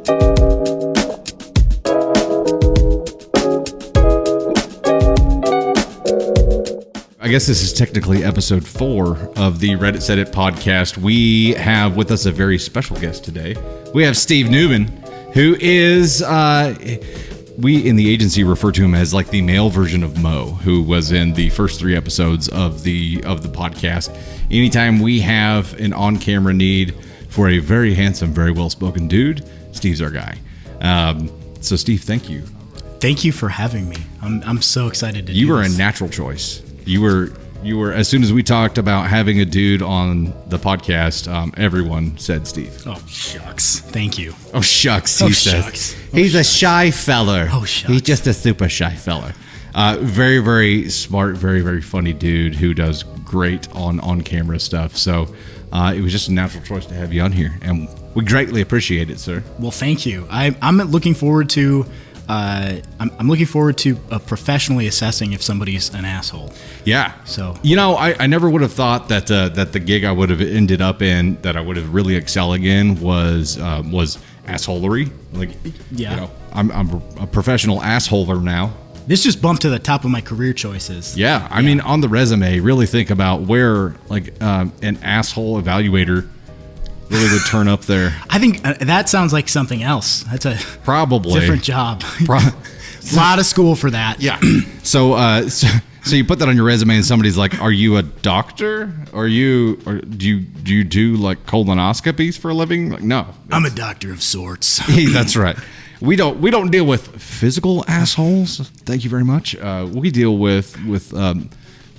I guess this is technically episode 4 of the Reddit Said It podcast. We have with us a very special guest today. We have Steve Neuman, who is, we in the agency refer to him as like the male version of Mo, who was in the first 3 episodes of the podcast. Anytime we have an on-camera need for a very handsome, very well-spoken dude, Steve's our guy. So Steve, thank you. Thank you for having me. I'm so excited to do this. You were a natural choice. You were as soon as we talked about having a dude on the podcast, everyone said Steve. Oh, shucks. Thank you. Oh, shucks, he says. Shucks. He's a shy feller. Oh, shucks. He's just a super shy feller. Very, very smart, very, very funny dude who does great on camera stuff. So it was just a natural choice to have you on here, and we greatly appreciate it, sir. Well, thank you. I'm looking forward to I'm looking forward to professionally assessing if somebody's an asshole. Yeah. So I never would have thought that the gig I would have ended up in, that I would have really excelling in, was assholery. Like, yeah, I'm a professional assholer now. This just bumped to the top of my career choices. Yeah, I mean, on the resume, really think about where like an asshole evaluator really would turn up there. I think that sounds like something else. That's a probably different job. A lot of school for that. Yeah. So you put that on your resume, and somebody's like, "Are you a doctor? Or do you do like colonoscopies for a living?" Like, no, I'm a doctor of sorts. That's right. We don't deal with physical assholes. Thank you very much. We deal with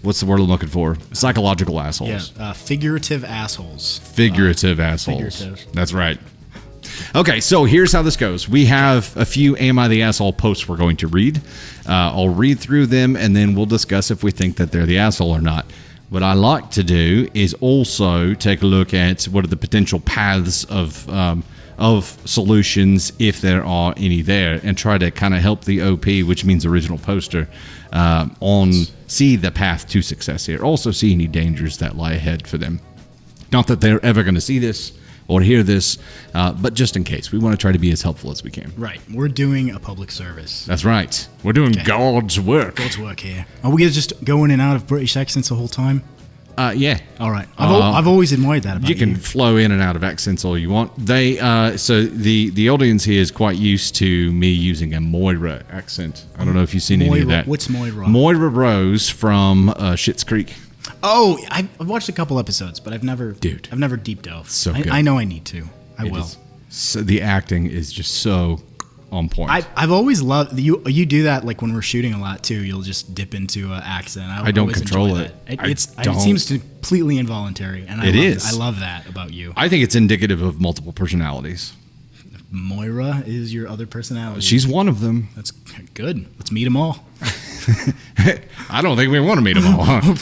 what's the word I'm looking for? Psychological assholes. Yeah, figurative assholes. Figurative assholes. Figurative. That's right. Okay, so here's how this goes. We have a few Am I the Asshole posts we're going to read. I'll read through them, and then we'll discuss if we think that they're the asshole or not. What I like to do is also take a look at what are the potential paths of solutions, if there are any there, and try to kind of help the OP, which means original poster, see the path to success here. Also see any dangers that lie ahead for them. Not that they're ever going to see this or hear this, but just in case. We want to try to be as helpful as we can. Right. We're doing a public service. That's right. We're doing God's work. God's work here. Are we just go in and out of British accents the whole time? Yeah. All right. I've always admired that about you. You can flow in and out of accents all you want. So the audience here is quite used to me using a Moira accent. I don't know if you've seen any of that. What's Moira? Moira Rose from Schitt's Creek. Oh, I've watched a couple episodes, but I've never deep dove. So good. I know I need to. I will. So the acting is just so on point. I've always loved you do that, like when we're shooting a lot too. You'll just dip into an accent. I don't control it. It seems completely involuntary, and I love that about you. I think it's indicative of multiple personalities. Moira is your other personality. She's one of them. That's good. Let's meet them all. I don't think we want to meet them all. Huh?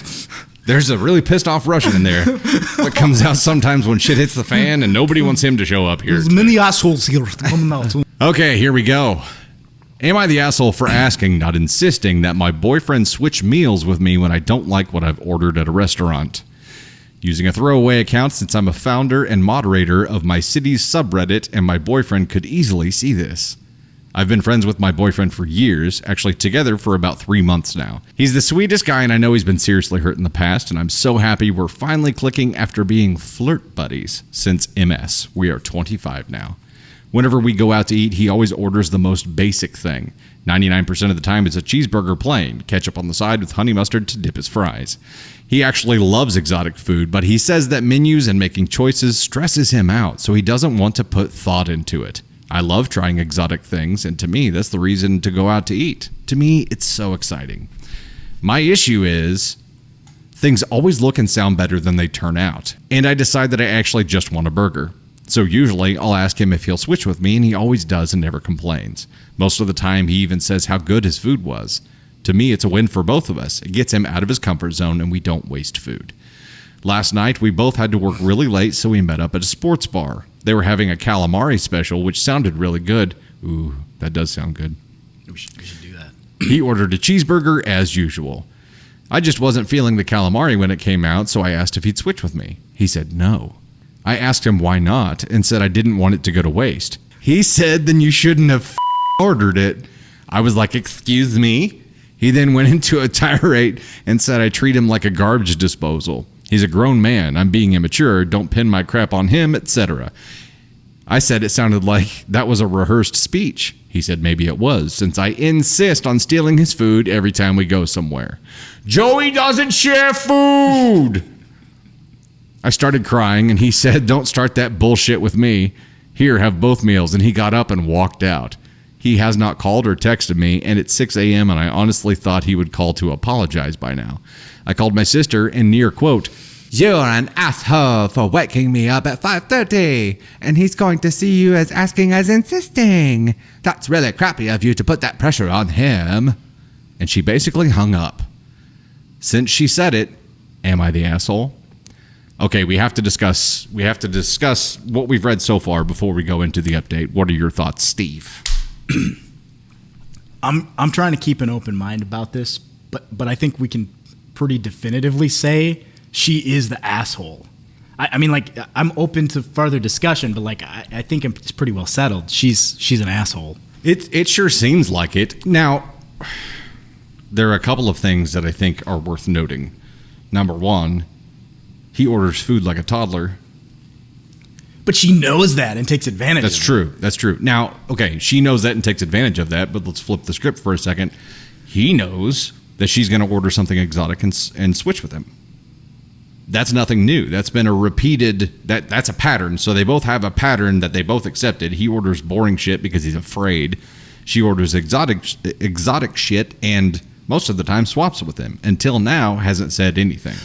There's a really pissed off Russian in there that comes out sometimes when shit hits the fan, and nobody wants him to show up here. There's many assholes here coming out. Okay, here we go. Am I the asshole for asking, not insisting, that my boyfriend switch meals with me when I don't like what I've ordered at a restaurant? Using a throwaway account, since I'm a founder and moderator of my city's subreddit, and my boyfriend could easily see this. I've been friends with my boyfriend for years, actually together for about 3 months now. He's the sweetest guy, and I know he's been seriously hurt in the past, and I'm so happy we're finally clicking after being flirt buddies since MS. We are 25 now. Whenever we go out to eat, he always orders the most basic thing. 99% of the time it's a cheeseburger plain, ketchup on the side with honey mustard to dip his fries. He actually loves exotic food, but he says that menus and making choices stresses him out, so he doesn't want to put thought into it. I love trying exotic things, and to me, that's the reason to go out to eat. To me, it's so exciting. My issue is things always look and sound better than they turn out, and I decide that I actually just want a burger. So usually, I'll ask him if he'll switch with me, and he always does and never complains. Most of the time, he even says how good his food was. To me, it's a win for both of us. It gets him out of his comfort zone, and we don't waste food. Last night, we both had to work really late, so we met up at a sports bar. They were having a calamari special, which sounded really good. Ooh, that does sound good. We should do that. He ordered a cheeseburger as usual. I just wasn't feeling the calamari when it came out, so I asked if he'd switch with me. He said no. I asked him why not, and said I didn't want it to go to waste. He said, then you shouldn't have ordered it. I was like, excuse me? He then went into a tirade and said I treat him like a garbage disposal. He's a grown man. I'm being immature. Don't pin my crap on him, etc. I said it sounded like that was a rehearsed speech. He said maybe it was, since I insist on stealing his food every time we go somewhere. Joey doesn't share food! I started crying, and he said, don't start that bullshit with me. Here, have both meals. And he got up and walked out. He has not called or texted me, and it's 6 a.m., and I honestly thought he would call to apologize by now. I called my sister and near quote, you're an asshole for waking me up at 5:30, and he's going to see you as asking as insisting. That's really crappy of you to put that pressure on him. And she basically hung up. Since she said it, am I the asshole? Okay, we have to discuss what we've read so far before we go into the update. What are your thoughts, Steve? I'm trying to keep an open mind about this, but I think we can pretty definitively say she is the asshole. I mean, like, I'm open to further discussion, but like, I think it's pretty well settled. She's an asshole. It sure seems like it. Now, there are a couple of things that I think are worth noting. Number one, he orders food like a toddler. But she knows that and takes advantage of it. That's true. Now, okay, she knows that and takes advantage of that, but let's flip the script for a second. He knows that she's going to order something exotic and switch with him. That's nothing new. That's been a repeated, that's a pattern. So they both have a pattern that they both accepted. He orders boring shit because he's afraid. She orders exotic shit and most of the time swaps with him. Until now, hasn't said anything.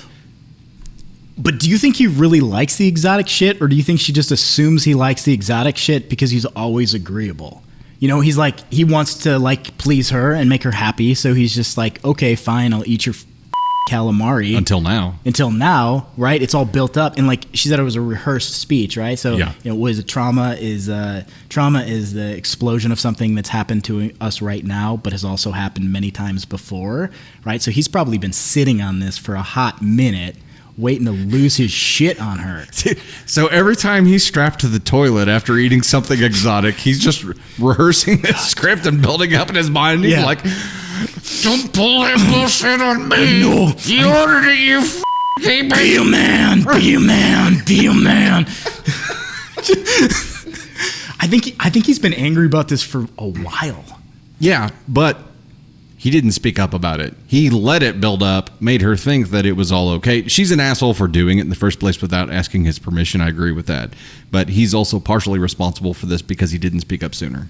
But do you think he really likes the exotic shit, or do you think she just assumes he likes the exotic shit because he's always agreeable? You know, he's like, he wants to like please her and make her happy, so he's just like, okay, fine, I'll eat your calamari. Until now, right? It's all built up, and like she said, it was a rehearsed speech, right? So, yeah. You know, what is it? Trauma is the explosion of something that's happened to us right now, but has also happened many times before, right? So he's probably been sitting on this for a hot minute, waiting to lose his shit on her. So every time he's strapped to the toilet after eating something exotic, he's just rehearsing this script and building up in his mind. He's like, don't pull that bullshit on me. No. You ordered it, you f***ing be a man. Be a man. Be a man. I think he's been angry about this for a while. Yeah, but he didn't speak up about it. He let it build up, made her think that it was all okay. She's an asshole for doing it in the first place without asking his permission. I agree with that. But he's also partially responsible for this because he didn't speak up sooner.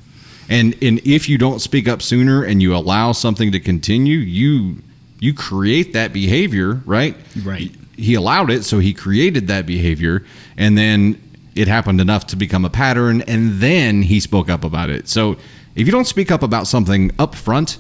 And if you don't speak up sooner and you allow something to continue, you create that behavior, right? Right. He allowed it, so he created that behavior, and then it happened enough to become a pattern, and then he spoke up about it. So if you don't speak up about something up front,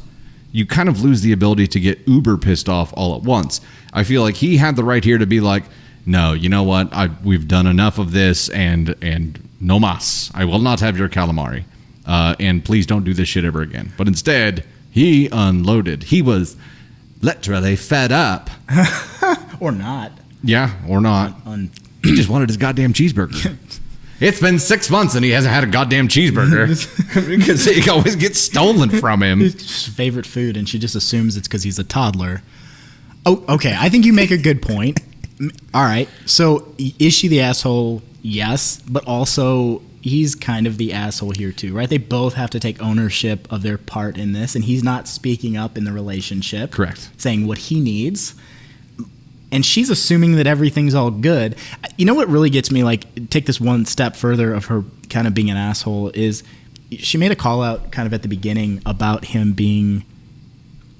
you kind of lose the ability to get uber pissed off all at once. I feel like he had the right here to be like, no, you know what? We've done enough of this, and no mas. I will not have your calamari. And please don't do this shit ever again. But instead, he unloaded. He was literally fed up. Or not. Yeah, or not. He just wanted his goddamn cheeseburger. It's been 6 months and he hasn't had a goddamn cheeseburger because he always gets stolen from him. His favorite food, and she just assumes it's because he's a toddler. Oh, okay. I think you make a good point. All right. So is she the asshole? Yes. But also, he's kind of the asshole here too, right? They both have to take ownership of their part in this, and he's not speaking up in the relationship. Correct. Saying what he needs. And she's assuming that everything's all good. You know what really gets me, like, take this one step further of her kind of being an asshole, is she made a call out kind of at the beginning about him being,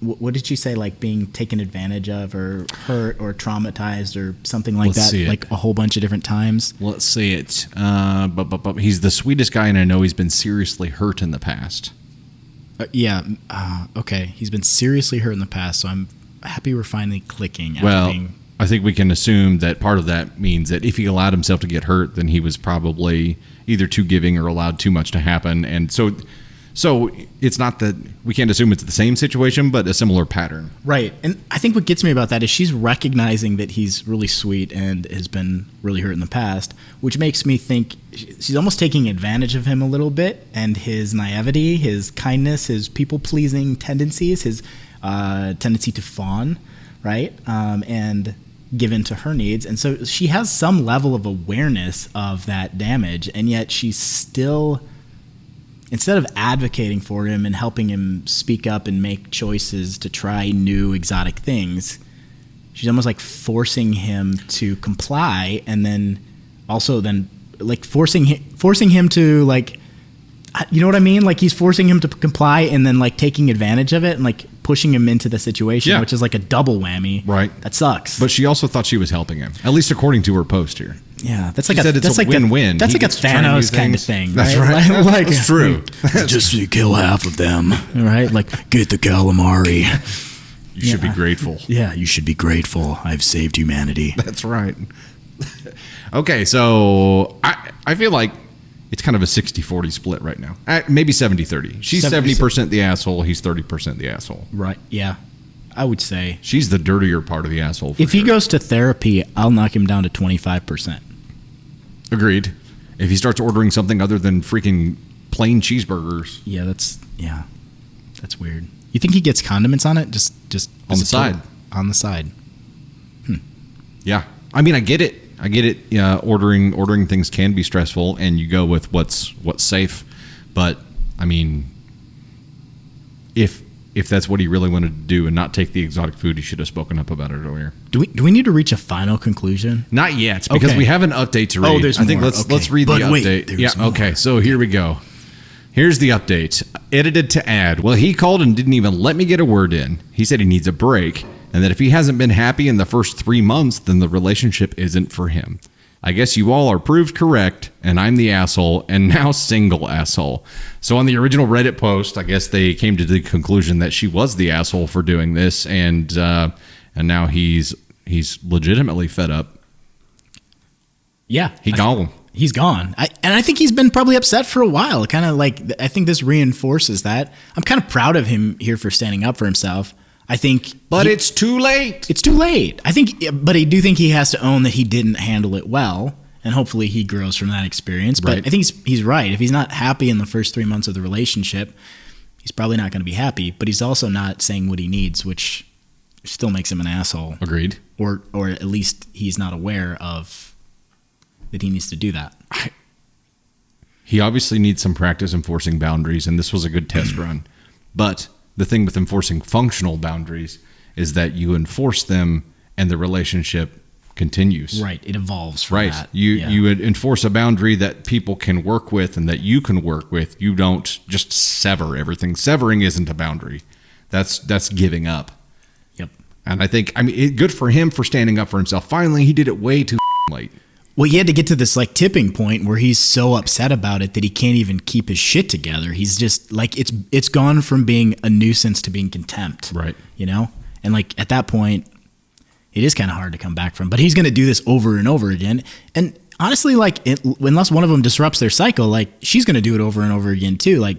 what did she say, like being taken advantage of or hurt or traumatized or something like that, like a whole bunch of different times? Let's see it. But he's the sweetest guy, and I know he's been seriously hurt in the past. Okay. He's been seriously hurt in the past, so I'm happy we're finally clicking. I think we can assume that part of that means that if he allowed himself to get hurt, then he was probably either too giving or allowed too much to happen. And so So it's not that we can't assume it's the same situation, but a similar pattern. Right. And I think what gets me about that is she's recognizing that he's really sweet and has been really hurt in the past, which makes me think she's almost taking advantage of him a little bit, and his naivety, his kindness, his people-pleasing tendencies, his tendency to fawn, right? And give in to her needs. And so she has some level of awareness of that damage, and yet she's still, instead of advocating for him and helping him speak up and make choices to try new exotic things, she's almost like forcing him to comply, and then also like forcing him to, like, you know what I mean? Like, he's forcing him to comply and then like taking advantage of it and like pushing him into the situation, which is like a double whammy. Right. That sucks. But she also thought she was helping him, at least according to her post here. Yeah, that's like she said it's a win-win. That's like a Thanos kind of thing. That's right. Like, that's true. Just kill half of them, right? Like, get the calamari. You should be grateful. Yeah, you should be grateful. I've saved humanity. That's right. Okay, so I feel like it's kind of a 60-40 split right now. Maybe 70-30. She's 70% the asshole. He's 30% the asshole. Right, yeah. I would say. She's the dirtier part of the asshole. If he goes to therapy, I'll knock him down to 25%. Agreed. If he starts ordering something other than freaking plain cheeseburgers. Yeah, that's weird. You think he gets condiments on it? Just on the side. On the side. Yeah. I mean, I get it. Yeah, ordering things can be stressful, and you go with what's safe. But I mean, if that's what he really wanted to do and not take the exotic food, he should have spoken up about it earlier. Do we need to reach a final conclusion? Not yet, because we have an update to read. Oh, there's I think more. let's read the update. There's more. Okay. So here we go. Here's the update. Edited to add. Well, he called and didn't even let me get a word in. He said he needs a break, and that if he hasn't been happy in the first 3 months, then the relationship isn't for him. I guess you all are proved correct, and I'm the asshole, and now single asshole. So on the original Reddit post, I guess they came to the conclusion that she was the asshole for doing this, and now he's legitimately fed up. Yeah, he gone. He's gone. I think he's been probably upset for a while. Kind of like, I think this reinforces that. I'm kind of proud of him here for standing up for himself. I think, but it's too late. It's too late. I think, but I do think he has to own that he didn't handle it well, and hopefully he grows from that experience. But right. I think he's right. If he's not happy in the first 3 months of the relationship, he's probably not going to be happy. But he's also not saying what he needs, which still makes him an asshole. Agreed. Or at least he's not aware of that he needs to do that. He obviously needs some practice enforcing boundaries, and this was a good test run. But the thing with enforcing functional boundaries is that you enforce them and the relationship continues. Right. It evolves from right. that. You would enforce a boundary that people can work with and that you can work with. You don't just sever everything. Severing isn't a boundary. That's giving up. Yep. And I think, good for him for standing up for himself. Finally, he did it way too late. Well, he had to get to this like tipping point where he's so upset about it that he can't even keep his shit together. He's just like, it's gone from being a nuisance to being contempt. Right. You know? And like at that point, it is kind of hard to come back from. But he's going to do this over and over again. And honestly, like unless one of them disrupts their cycle, like she's going to do it over and over again too. Like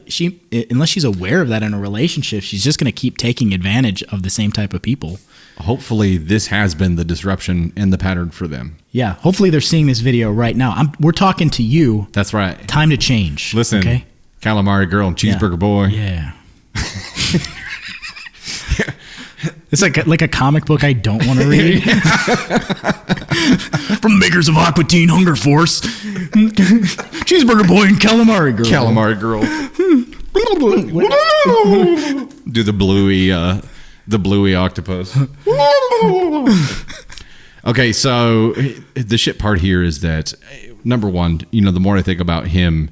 unless she's aware of that in a relationship, she's just going to keep taking advantage of the same type of people. Hopefully this has been the disruption and the pattern for them. Yeah. Hopefully they're seeing this video right now. We're talking to you. That's right. Time to change. Listen, okay? Calamari girl and cheeseburger boy. Yeah. It's like a comic book I don't want to read. From the makers of Aqua Teen Hunger Force. Cheeseburger boy and calamari girl. Calamari girl. Do the bluey octopus. Okay, so the shit part here is that, number one, the more I think about him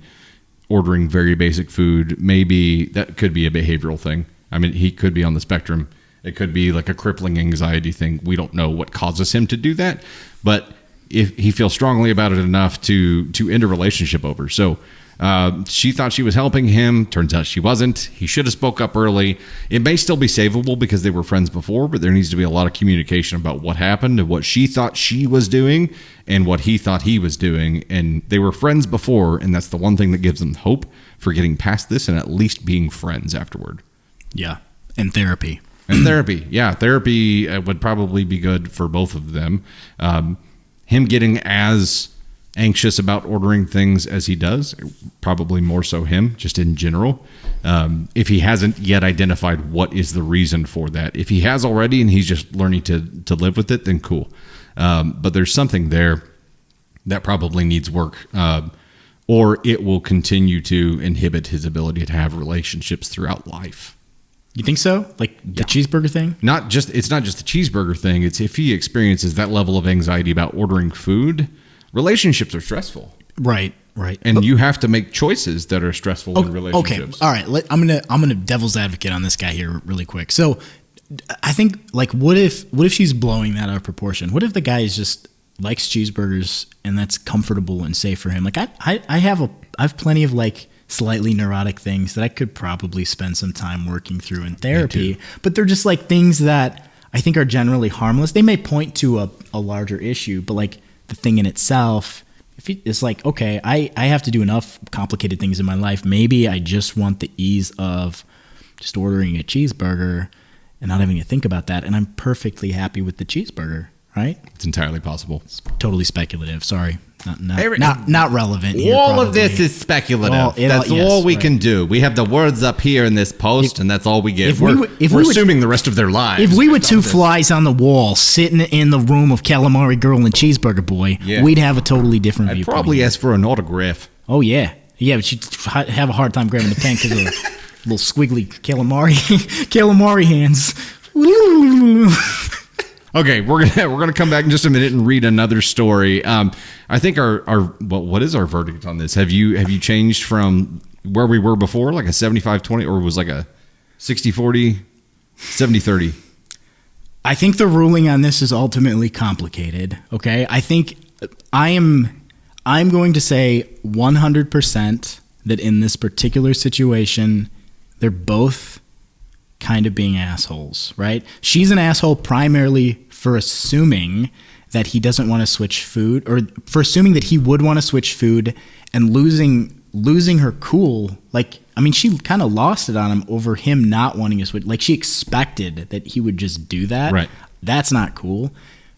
ordering very basic food, maybe that could be a behavioral thing. He could be on the spectrum. It could be like a crippling anxiety thing. We don't know what causes him to do that. But if he feels strongly about it enough to end a relationship over. So she thought she was helping him. Turns out she wasn't. He should have spoke up early. It may still be savable because they were friends before, but there needs to be a lot of communication about what happened and what she thought she was doing and what he thought he was doing. And they were friends before, and that's the one thing that gives them hope for getting past this and at least being friends afterward. Yeah. And therapy. And therapy. Yeah, therapy would probably be good for both of them. Him getting as anxious about ordering things as he does, probably more so him, just in general. If he hasn't yet identified what is the reason for that. If he has already and he's just learning to live with it, then cool. But there's something there that probably needs work, or it will continue to inhibit his ability to have relationships throughout life. You think so? Like the cheeseburger thing? It's not just the cheeseburger thing. It's if he experiences that level of anxiety about ordering food, relationships are stressful. Right. And you have to make choices that are stressful in relationships. Okay. All right. I'm gonna devil's advocate on this guy here really quick. So I think like what if she's blowing that out of proportion? What if the guy is just likes cheeseburgers and that's comfortable and safe for him? Like I have plenty of like slightly neurotic things that I could probably spend some time working through in therapy, but they're just like things that I think are generally harmless. They may point to a larger issue, but like the thing in itself, if it's like, okay, I have to do enough complicated things in my life. Maybe I just want the ease of just ordering a cheeseburger and not having to think about that. And I'm perfectly happy with the cheeseburger, right? It's entirely possible. It's totally speculative. Sorry. Not relevant here, all probably. of this is speculative. Well, that's yes, all we right. can do. We have the words up here in this post, and that's all we get. If We're we were- assuming the rest of their lives. If we were two flies on the wall sitting in the room of Calamari Girl and Cheeseburger Boy, Yeah. we'd have a totally different I'd viewpoint. probably ask for an autograph. Oh, yeah. Yeah, but she'd have a hard time grabbing the pen because of the little squiggly calamari hands. Okay, we're gonna come back in just a minute and read another story. I think what is our verdict on this? Have you changed from where we were before, like a 75-20, or was like a 60-40, 70-30? I think the ruling on this is ultimately complicated. Okay, I think I'm going to say 100% that in this particular situation, they're both kind of being assholes, right? She's an asshole primarily for assuming that he doesn't want to switch food, or for assuming that he would want to switch food and losing her cool. Like, I mean, she kind of lost it on him over him not wanting to switch. Like, she expected that he would just do that. Right. That's not cool.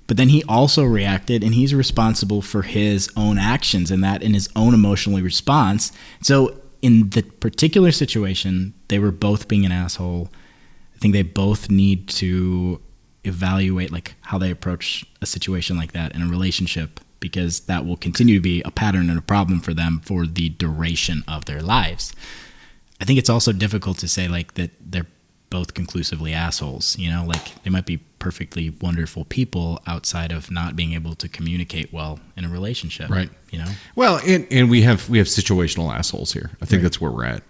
But then he also reacted, and he's responsible for his own actions in that, and his own emotional response. So in the particular situation, they were both being an asshole. I think they both need to evaluate like how they approach a situation like that in a relationship, because that will continue to be a pattern and a problem for them for the duration of their lives. I think it's also difficult to say like that they're both conclusively assholes, you know, like they might be perfectly wonderful people outside of not being able to communicate well in a relationship. Right. You know? Well, and we have situational assholes here. I think that's where we're at.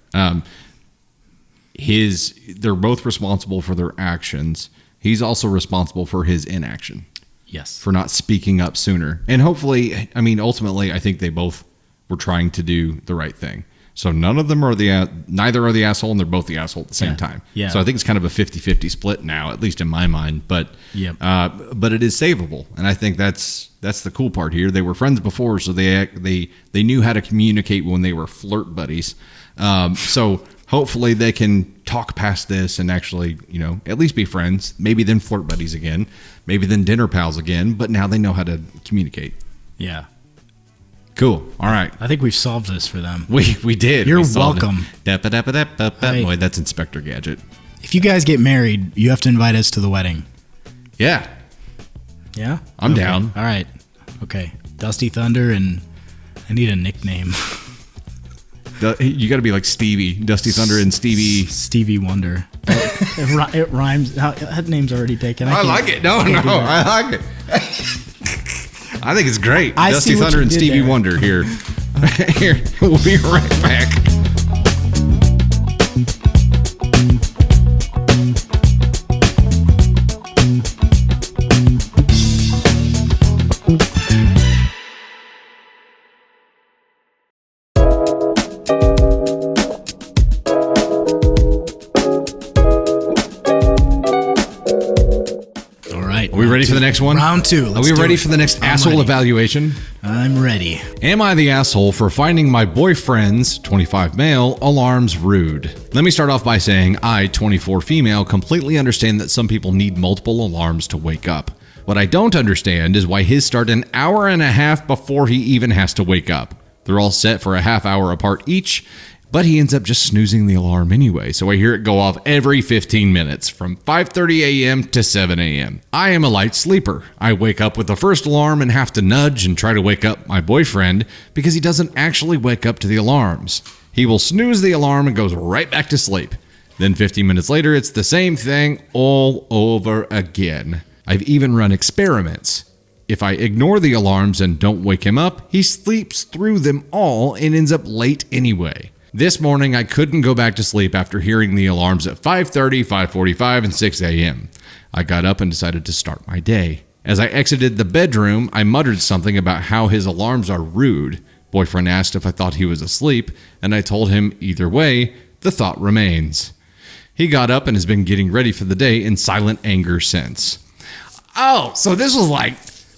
They're both responsible for their actions. He's also responsible for his inaction. Yes. For not speaking up sooner. And hopefully, I mean, ultimately, I think they both were trying to do the right thing. So neither are the asshole, and they're both the asshole at the same time. Yeah. So I think it's kind of a 50-50 split now, at least in my mind. But Yep. But it is savable, and I think that's the cool part here. They were friends before, so they knew how to communicate when they were flirt buddies. So hopefully they can talk past this and actually, you know, at least be friends. Maybe then flirt buddies again. Maybe then dinner pals again. But now they know how to communicate. Yeah. Cool. All right. I think we've solved this for them. We did. You're We solved welcome. it. Hey. Boy, that's Inspector Gadget. If you guys get married, you have to invite us to the wedding. Yeah. Yeah? I'm Okay. down. All right. Okay. Dusty Thunder, and I need a nickname. You got to be like Stevey, Dusty Thunder and Stevey. Stevie Wonder. It rhymes. That name's already taken. I like it. No, I like it. I think it's great. I Dusty see what Thunder you and did Stevie there. Wonder here. Here, we'll be right back. we ready for the next one? Round 2. Are we ready for the next asshole evaluation? I'm ready. Am I the asshole for finding my boyfriend's, 25 male, alarms rude? Let me start off by saying I, 24 female, completely understand that some people need multiple alarms to wake up. What I don't understand is why his start an hour and a half before he even has to wake up. They're all set for a half hour apart each, but he ends up just snoozing the alarm anyway, so I hear it go off every 15 minutes from 5:30 a.m. to 7 a.m. I am a light sleeper. I wake up with the first alarm and have to nudge and try to wake up my boyfriend because he doesn't actually wake up to the alarms. He will snooze the alarm and goes right back to sleep. Then 15 minutes later, it's the same thing all over again. I've even run experiments. If I ignore the alarms and don't wake him up, he sleeps through them all and ends up late anyway. This morning, I couldn't go back to sleep after hearing the alarms at 5:30, 5:45, and 6 a.m. I got up and decided to start my day. As I exited the bedroom, I muttered something about how his alarms are rude. Boyfriend asked if I thought he was asleep, and I told him either way, the thought remains. He got up and has been getting ready for the day in silent anger since. Oh, so this was like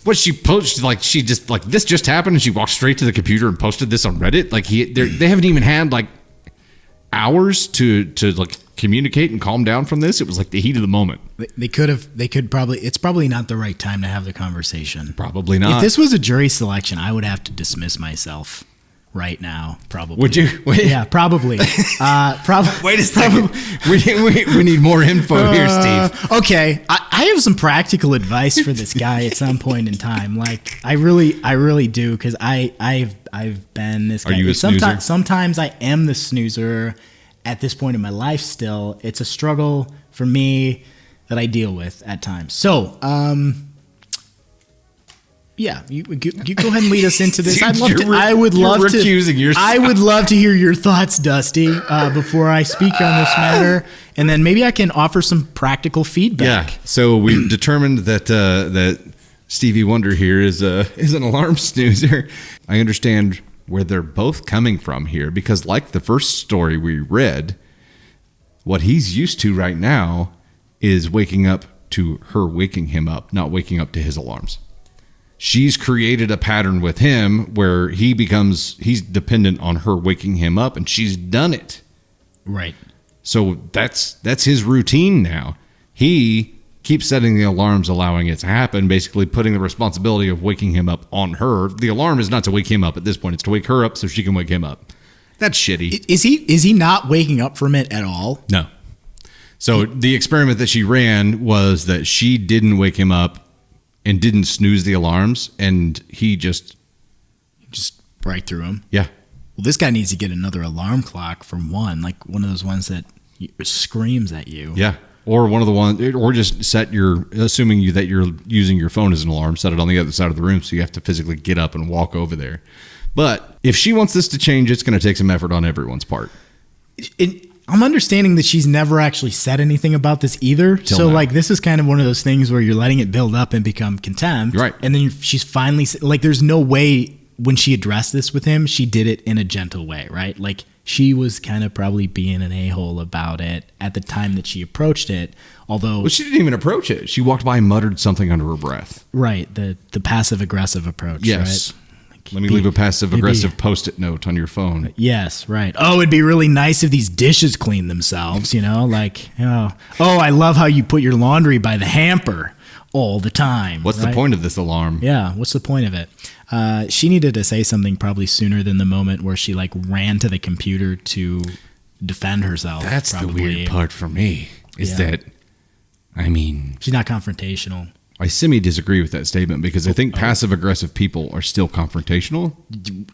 what she posted, like she just like this just happened and she walked straight to the computer and posted this on Reddit. Like they haven't even had like hours to like communicate and calm down from this. It was like the heat of the moment. They could probably, it's probably not the right time to have the conversation. Probably not. If this was a jury selection, I would have to dismiss myself right now, probably. Would you? Yeah, probably. Wait a second. We need more info here, Steve. Okay, I have some practical advice for this guy at some point in time. Like, I really do, because I've been this guy. Are you a snoozer? Sometimes I am the snoozer at this point in my life still. It's a struggle for me that I deal with at times. So, yeah, you go ahead and lead us into this. I would love to hear your thoughts, Dusty, before I speak on this matter, and then maybe I can offer some practical feedback. Yeah. So we've determined that Stevie Wonder here is an alarm snoozer. I understand where they're both coming from here, because like the first story we read, what he's used to right now is waking up to her waking him up, not waking up to his alarms. She's created a pattern with him where he's dependent on her waking him up, and she's done it. Right. So that's his routine now. He keeps setting the alarms, allowing it to happen, basically putting the responsibility of waking him up on her. The alarm is not to wake him up at this point. It's to wake her up so she can wake him up. That's shitty. Is he not waking up from it at all? No. So the experiment that she ran was that she didn't wake him up and didn't snooze the alarms, and he just right through him. Yeah. Well, this guy needs to get another alarm clock from one of those ones that screams at you. Yeah. Or one of the ones, or just assuming that you're using your phone as an alarm, set it on the other side of the room so you have to physically get up and walk over there. But if she wants this to change, it's going to take some effort on everyone's part. I'm understanding that she's never actually said anything about this either. So now. like, this is kind of one of those things where you're letting it build up and become contempt. Right. And then she's finally, like, there's no way when she addressed this with him, she did it in a gentle way, right? Like, she was kind of probably being an a-hole about it at the time that she approached it. Although, well, she didn't even approach it. She walked by and muttered something under her breath. Right. The passive aggressive approach. Yes. Right? Let me leave a passive-aggressive Post-it note on your phone. Yes, right. Oh, it'd be really nice if these dishes cleaned themselves, like, I love how you put your laundry by the hamper all the time. What's the point of this alarm? Yeah, what's the point of it? She needed to say something probably sooner than the moment where she, like, ran to the computer to defend herself. That's probably the weird part for me, is that, she's not confrontational. I semi-disagree with that statement, because I think passive-aggressive people are still confrontational.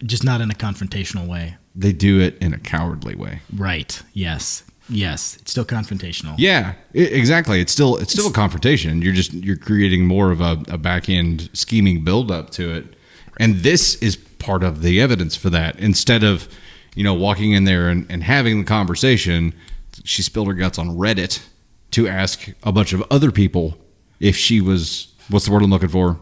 Just not in a confrontational way. They do it in a cowardly way. Right. Yes. It's still confrontational. Yeah, exactly. It's still a confrontation. You're creating more of a back-end scheming build-up to it. And this is part of the evidence for that. Instead of, walking in there and having the conversation, she spilled her guts on Reddit to ask a bunch of other people if she was, what's the word I'm looking for?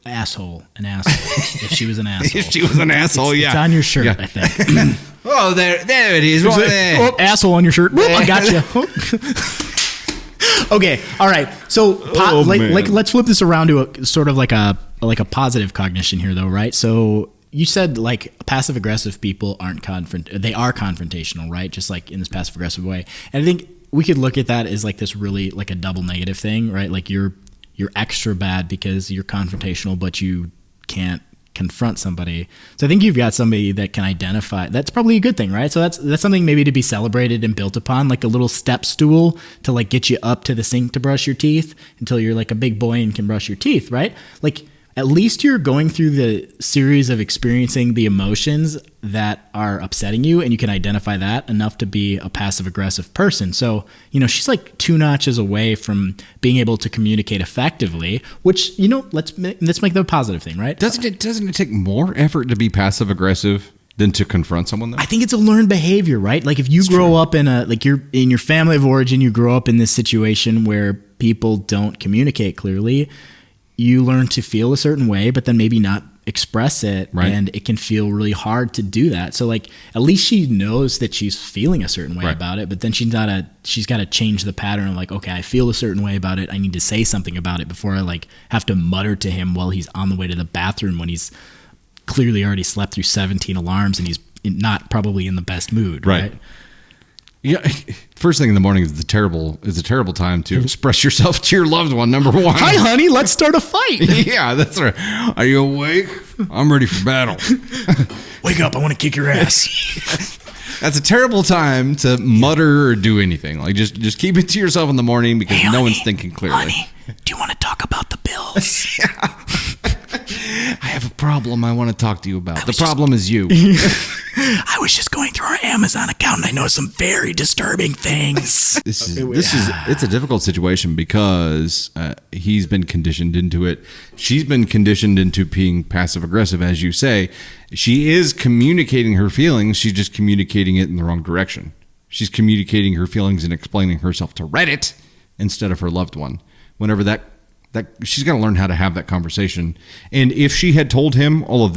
Asshole. An asshole. If she was an asshole. If she was an asshole, It's on your shirt, I think. Oh, there it is. Right there. Oh, asshole on your shirt. I got you. Okay, all right. So man. let's flip this around to a sort of like a positive cognition here, though, right? So you said like passive aggressive people they are confrontational, right? Just like in this passive aggressive way. And I think we could look at that as like this really like a double negative thing, right? Like you're extra bad because you're confrontational, but you can't confront somebody. So I think you've got somebody that can identify. That's probably a good thing, right? So that's something maybe to be celebrated and built upon, like a little step stool to like get you up to the sink to brush your teeth until you're like a big boy and can brush your teeth, right? Like at least you're going through the series of experiencing the emotions that are upsetting you, and you can identify that enough to be a passive aggressive person. So, she's like 2 notches away from being able to communicate effectively, which, let's make that a positive thing, right? Doesn't it take more effort to be passive aggressive than to confront someone though? I think it's a learned behavior, right? Like if you grow up in you're in your family of origin, you grow up in this situation where people don't communicate clearly, you learn to feel a certain way, but then maybe not express it. Right. And it can feel really hard to do that. So like, at least she knows that she's feeling a certain way about it, but then she's got to change the pattern of like, okay, I feel a certain way about it. I need to say something about it before I like have to mutter to him while he's on the way to the bathroom when he's clearly already slept through 17 alarms and he's not probably in the best mood. Right. Yeah, first thing in the morning is a terrible time to express yourself to your loved one. Number one. Hi, honey. Let's start a fight. Yeah, that's right. Are you awake? I'm ready for battle. Wake up! I want to kick your ass. That's a terrible time to mutter or do anything. Like just keep it to yourself in the morning because no one's thinking clearly. Honey, do you want to talk about the bills? I have a problem I want to talk to you about. The problem is you. I was just going through our Amazon account and I noticed some very disturbing things. It's a difficult situation because he's been conditioned into it. She's been conditioned into being passive aggressive, as you say. She is communicating her feelings. She's just communicating it in the wrong direction. She's communicating her feelings and explaining herself to Reddit instead of her loved one. Whenever that she's got to learn how to have that conversation. And if she had told him all of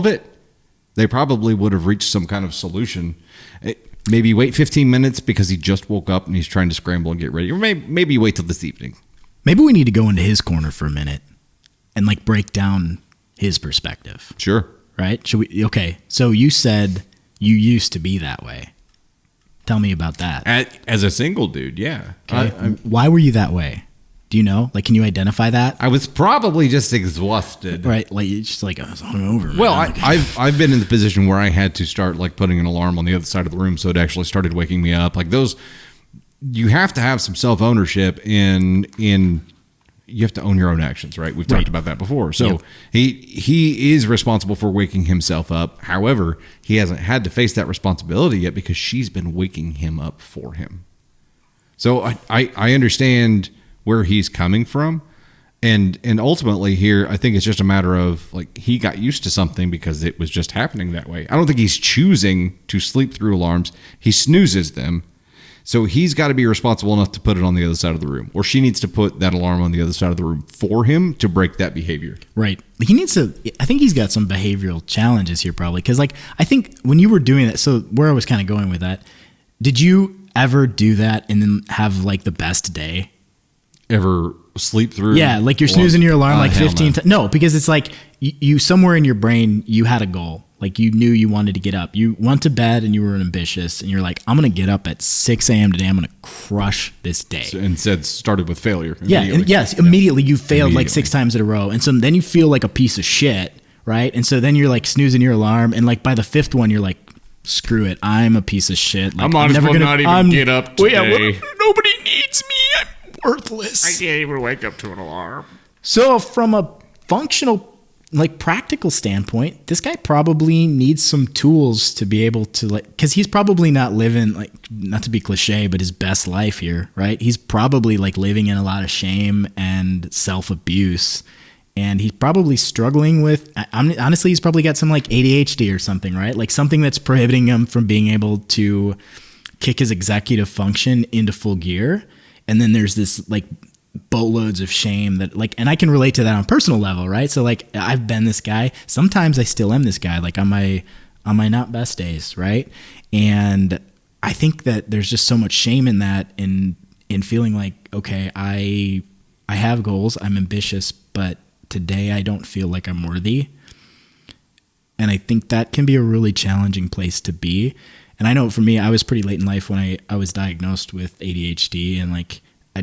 it, they probably would have reached some kind of solution. Maybe wait 15 minutes because he just woke up and he's trying to scramble and get ready. Or maybe wait till this evening. Maybe we need to go into his corner for a minute and like break down his perspective. Sure. Right? Okay. So you said you used to be that way. Tell me about that. As a single dude, yeah. Okay. Why were you that way? Do you know? Like, can you identify that? I was probably just exhausted. Right. Like, it's just like, I was hungover. Man. Well, I've been in the position where I had to start like putting an alarm on the other side of the room. So it actually started waking me up. Like those, you have to have some self-ownership in you have to own your own actions, right? We've talked about that before. So he is responsible for waking himself up. However, he hasn't had to face that responsibility yet because she's been waking him up for him. So I understand where he's coming from. And ultimately here, I think it's just a matter of like he got used to something because it was just happening that way. I don't think he's choosing to sleep through alarms. He snoozes them. So he's got to be responsible enough to put it on the other side of the room, or she needs to put that alarm on the other side of the room for him to break that behavior. Right. I think he's got some behavioral challenges here probably. Cause like, I think when you were doing that, so where I was kind of going with that, did you ever do that and then have like the best day? Ever sleep through? Yeah, like you're snoozing your alarm like 15 times. No, because it's like you somewhere in your brain, you had a goal. Like you knew you wanted to get up. You went to bed and you were ambitious and you're like, I'm going to get up at 6 a.m. today. I'm going to crush this day. And started with failure. Yeah, and yes, immediately you failed like 6 times in a row. And so then you feel like a piece of shit, right? And so then you're like snoozing your alarm. And like by the 5th one, you're like, screw it. I'm a piece of shit. Like, I'm never gonna get up today. Well, yeah, nobody needs me. I'm worthless. I can't even wake up to an alarm. So from a functional, like practical standpoint, this guy probably needs some tools to be able to like, cause he's probably not living like, not to be cliche, but his best life here, right? He's probably like living in a lot of shame and self-abuse. And he's probably struggling with, honestly, he's probably got some like ADHD or something, right? Like something that's prohibiting him from being able to kick his executive function into full gear. And then there's this like boatloads of shame that like, and I can relate to that on a personal level, right? So like I've been this guy. Sometimes I still am this guy, like on my not best days, right? And I think that there's just so much shame in that, in and feeling like, okay, I have goals, I'm ambitious, but today I don't feel like I'm worthy. And I think that can be a really challenging place to be. And I know for me, I was pretty late in life when I was diagnosed with ADHD, and like I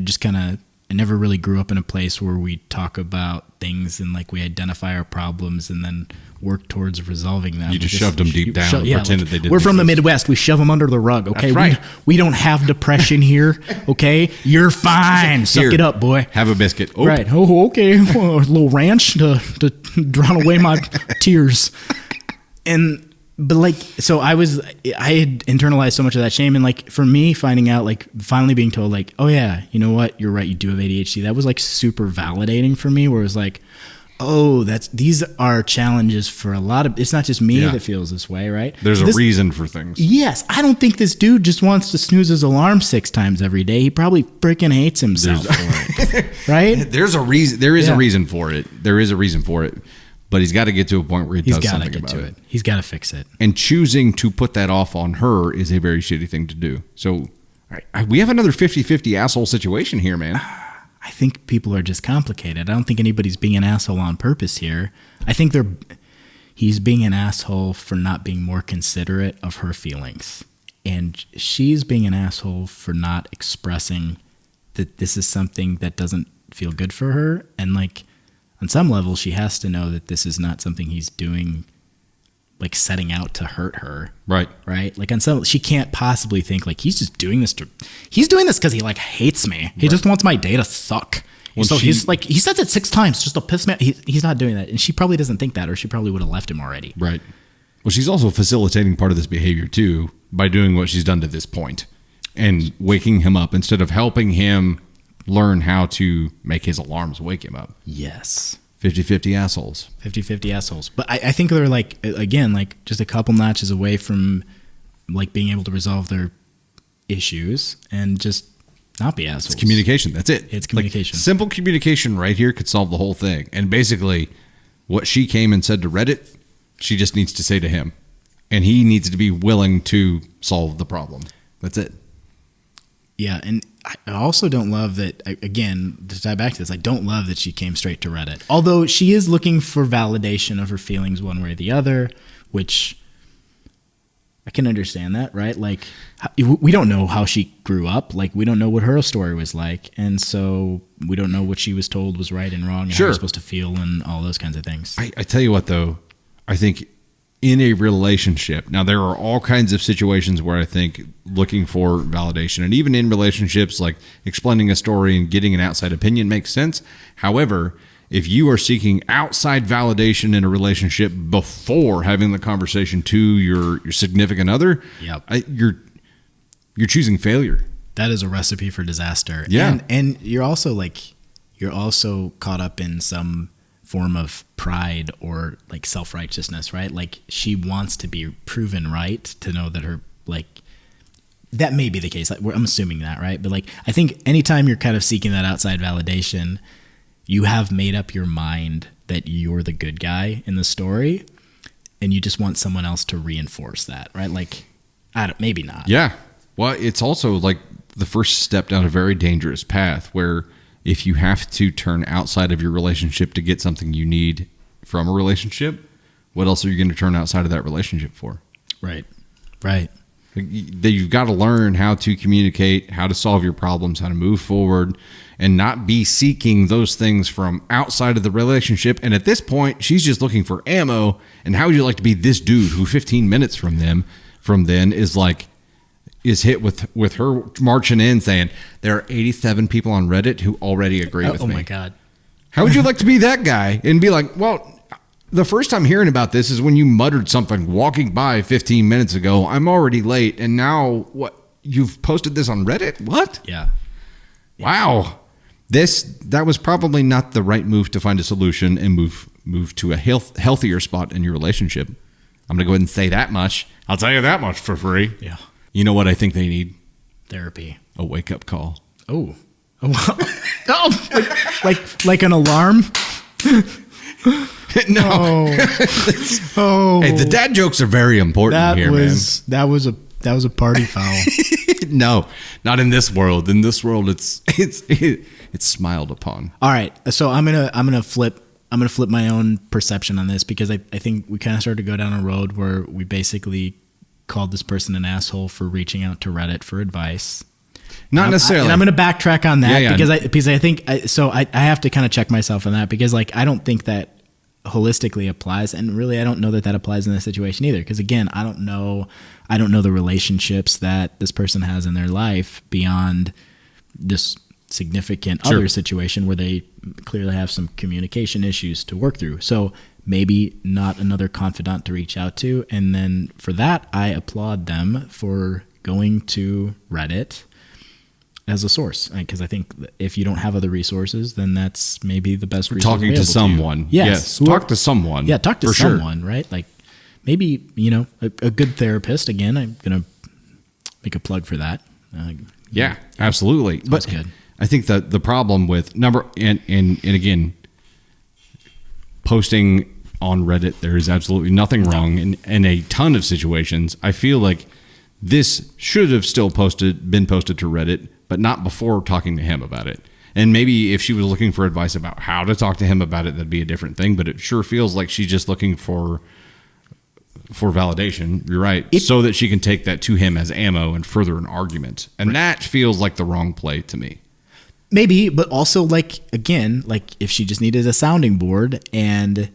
never really grew up in a place where we talk about things and like we identify our problems and then work towards resolving them. You just shoved them deep down and pretended they didn't We're from the exist. Midwest. We shove them under the rug, okay? That's right. We don't have depression here, okay? You're fine. Suck Here, it up, boy. Have a biscuit. Oh, Right. Oh, okay. Well, a little ranch to drown away my tears. But like, so I had internalized so much of that shame. And like, for me, finding out, like, finally being told, like, oh yeah, you know what? You're right. You do have ADHD. That was like super validating for me, where it was like, oh, these are challenges for a lot of, it's not just me that feels this way, right? There's a reason for things. Yes. I don't think this dude just wants to snooze his alarm 6 times every day. He probably freaking hates himself for it. Right? There's a reason. There is a reason for it. There is a reason for it. But he's got to get to a point where he does something about it. He's got to fix it. And choosing to put that off on her is a very shitty thing to do. So we have another 50-50 asshole situation here, man. I think people are just complicated. I don't think anybody's being an asshole on purpose here. I think he's being an asshole for not being more considerate of her feelings. And she's being an asshole for not expressing that this is something that doesn't feel good for her. And like, on some level, she has to know that this is not something he's doing, like setting out to hurt her. Right. Right. Like on some, she can't possibly think like he's just doing this because he like hates me. He just wants my day to suck. Well, so he's like, he says it 6 times just to piss me off. He's not doing that. And she probably doesn't think that, or she probably would have left him already. Right. Well, she's also facilitating part of this behavior too by doing what she's done to this point and waking him up instead of helping him learn how to make his alarms wake him up. Yes. 50-50 assholes. 50-50 assholes. But I think they're like, again, like just a couple notches away from like being able to resolve their issues and just not be assholes. It's communication. That's it. It's communication. Like, simple communication right here could solve the whole thing. And basically what she came and said to Reddit, she just needs to say to him. And he needs to be willing to solve the problem. That's it. Yeah, and I also don't love that, again, to tie back to this, I don't love that she came straight to Reddit. Although she is looking for validation of her feelings one way or the other, which I can understand that, right? Like, we don't know how she grew up. Like, we don't know what her story was like. And so we don't know what she was told was right and wrong and how you're supposed to feel and all those kinds of things. I tell you what, though, I think in a relationship, now there are all kinds of situations where I think looking for validation, and even in relationships, like explaining a story and getting an outside opinion makes sense. However, if you are seeking outside validation in a relationship before having the conversation to your significant other, you're choosing failure. That is a recipe for disaster. Yeah. And you're also caught up in some form of pride or like self-righteousness, right? Like she wants to be proven right, to know that her, like, that may be the case. Like, I'm assuming that, right? But like, I think anytime you're kind of seeking that outside validation, you have made up your mind that you're the good guy in the story, and you just want someone else to reinforce that, right? Like, maybe not. Yeah. Well, it's also like the first step down a very dangerous path where if you have to turn outside of your relationship to get something you need from a relationship, what else are you going to turn outside of that relationship for? Right. Right. You've got to learn how to communicate, how to solve your problems, how to move forward, and not be seeking those things from outside of the relationship. And at this point, she's just looking for ammo. And how would you like to be this dude who 15 minutes from then is hit with her marching in saying, there are 87 people on Reddit who already agree with me. Oh my God. How would you like to be that guy and be like, well, the first time hearing about this is when you muttered something walking by 15 minutes ago. I'm already late. And now what? You've posted this on Reddit? What? Yeah. Wow. That was probably not the right move to find a solution and move to a healthier spot in your relationship. I'm going to go ahead and say that much. I'll tell you that much for free. Yeah. You know what I think they need? Therapy. A wake-up call. Oh. Like an alarm? No. Oh. Hey, the dad jokes are very important here, man. That was a That was a party foul. No, not in this world. In this world, it's smiled upon. All right, so I'm gonna flip my own perception on this, because I think we kind of started to go down a road where we basically called this person an asshole for reaching out to Reddit for advice. Not necessarily. And I'm going to backtrack on that, Yeah. because I think I have to kind of check myself on that, because like I don't think that holistically applies, and really I don't know that applies in this situation either, because again, I don't know the relationships that this person has in their life beyond this significant other situation where they clearly have some communication issues to work through. So maybe not another confidant to reach out to. And then for that, I applaud them for going to Reddit as a source, because I think if you don't have other resources, then that's maybe the best resource. Talking to someone. Yes. Talk to someone. Yeah. Talk to someone, right? Like maybe, a good therapist. Again, I'm going to make a plug for that. Yeah, absolutely. That's good. I think that the problem with and again, posting on Reddit, there is absolutely nothing wrong in a ton of situations. I feel like this should have still been posted to Reddit, but not before talking to him about it. And maybe if she was looking for advice about how to talk to him about it, that'd be a different thing. But it sure feels like she's just looking for validation. You're right. So that she can take that to him as ammo and further an argument. And that feels like the wrong play to me. Maybe, but also again, if she just needed a sounding board, and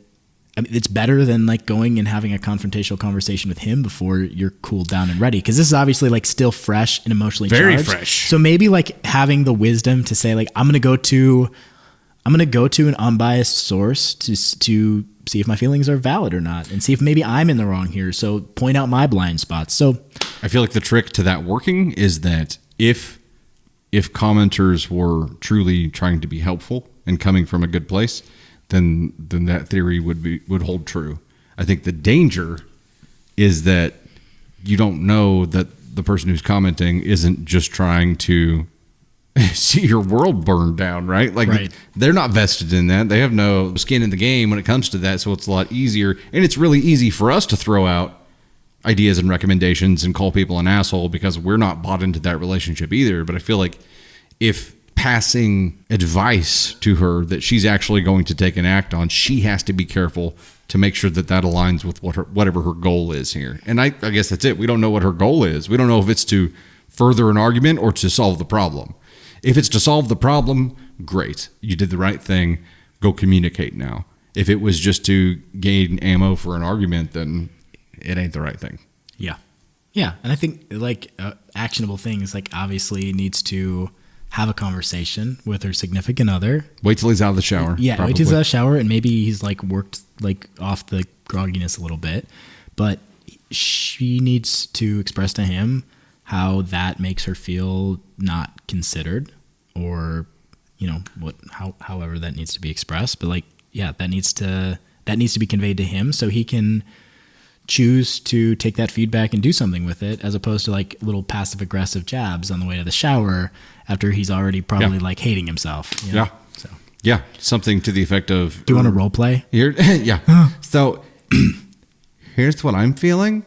I mean, it's better than going and having a confrontational conversation with him before you're cooled down and ready. Cause this is obviously still fresh and emotionally very charged. Fresh. So maybe having the wisdom to say I'm going to go to an unbiased source to see if my feelings are valid or not, and see if maybe I'm in the wrong here. So point out my blind spots. So I feel like the trick to that working is that if commenters were truly trying to be helpful and coming from a good place, then that theory would hold true. I think the danger is that you don't know that the person who's commenting isn't just trying to see your world burn down, right? Right. They're not vested in that. They have no skin in the game when it comes to that, so it's a lot easier. And it's really easy for us to throw out ideas and recommendations and call people an asshole because we're not bought into that relationship either. But I feel like if passing advice to her that she's actually going to take an act on, she has to be careful to make sure that aligns with whatever her goal is here. And I guess that's it. We don't know what her goal is. We don't know if it's to further an argument or to solve the problem. If it's to solve the problem, great. You did the right thing. Go communicate now. If it was just to gain ammo for an argument, then it ain't the right thing. Yeah. Yeah. And I think actionable things, obviously needs to have a conversation with her significant other. Wait till he's out of the shower. Yeah. Wait till he's out of the shower, and maybe he's worked off the grogginess a little bit, but she needs to express to him how that makes her feel not considered, or however that needs to be expressed. But that needs to be conveyed to him so he can choose to take that feedback and do something with it, as opposed to little passive aggressive jabs on the way to the shower after he's already probably hating himself. Yeah. So yeah, something to the effect of, do you want to role play here? Yeah. So here's what I'm feeling,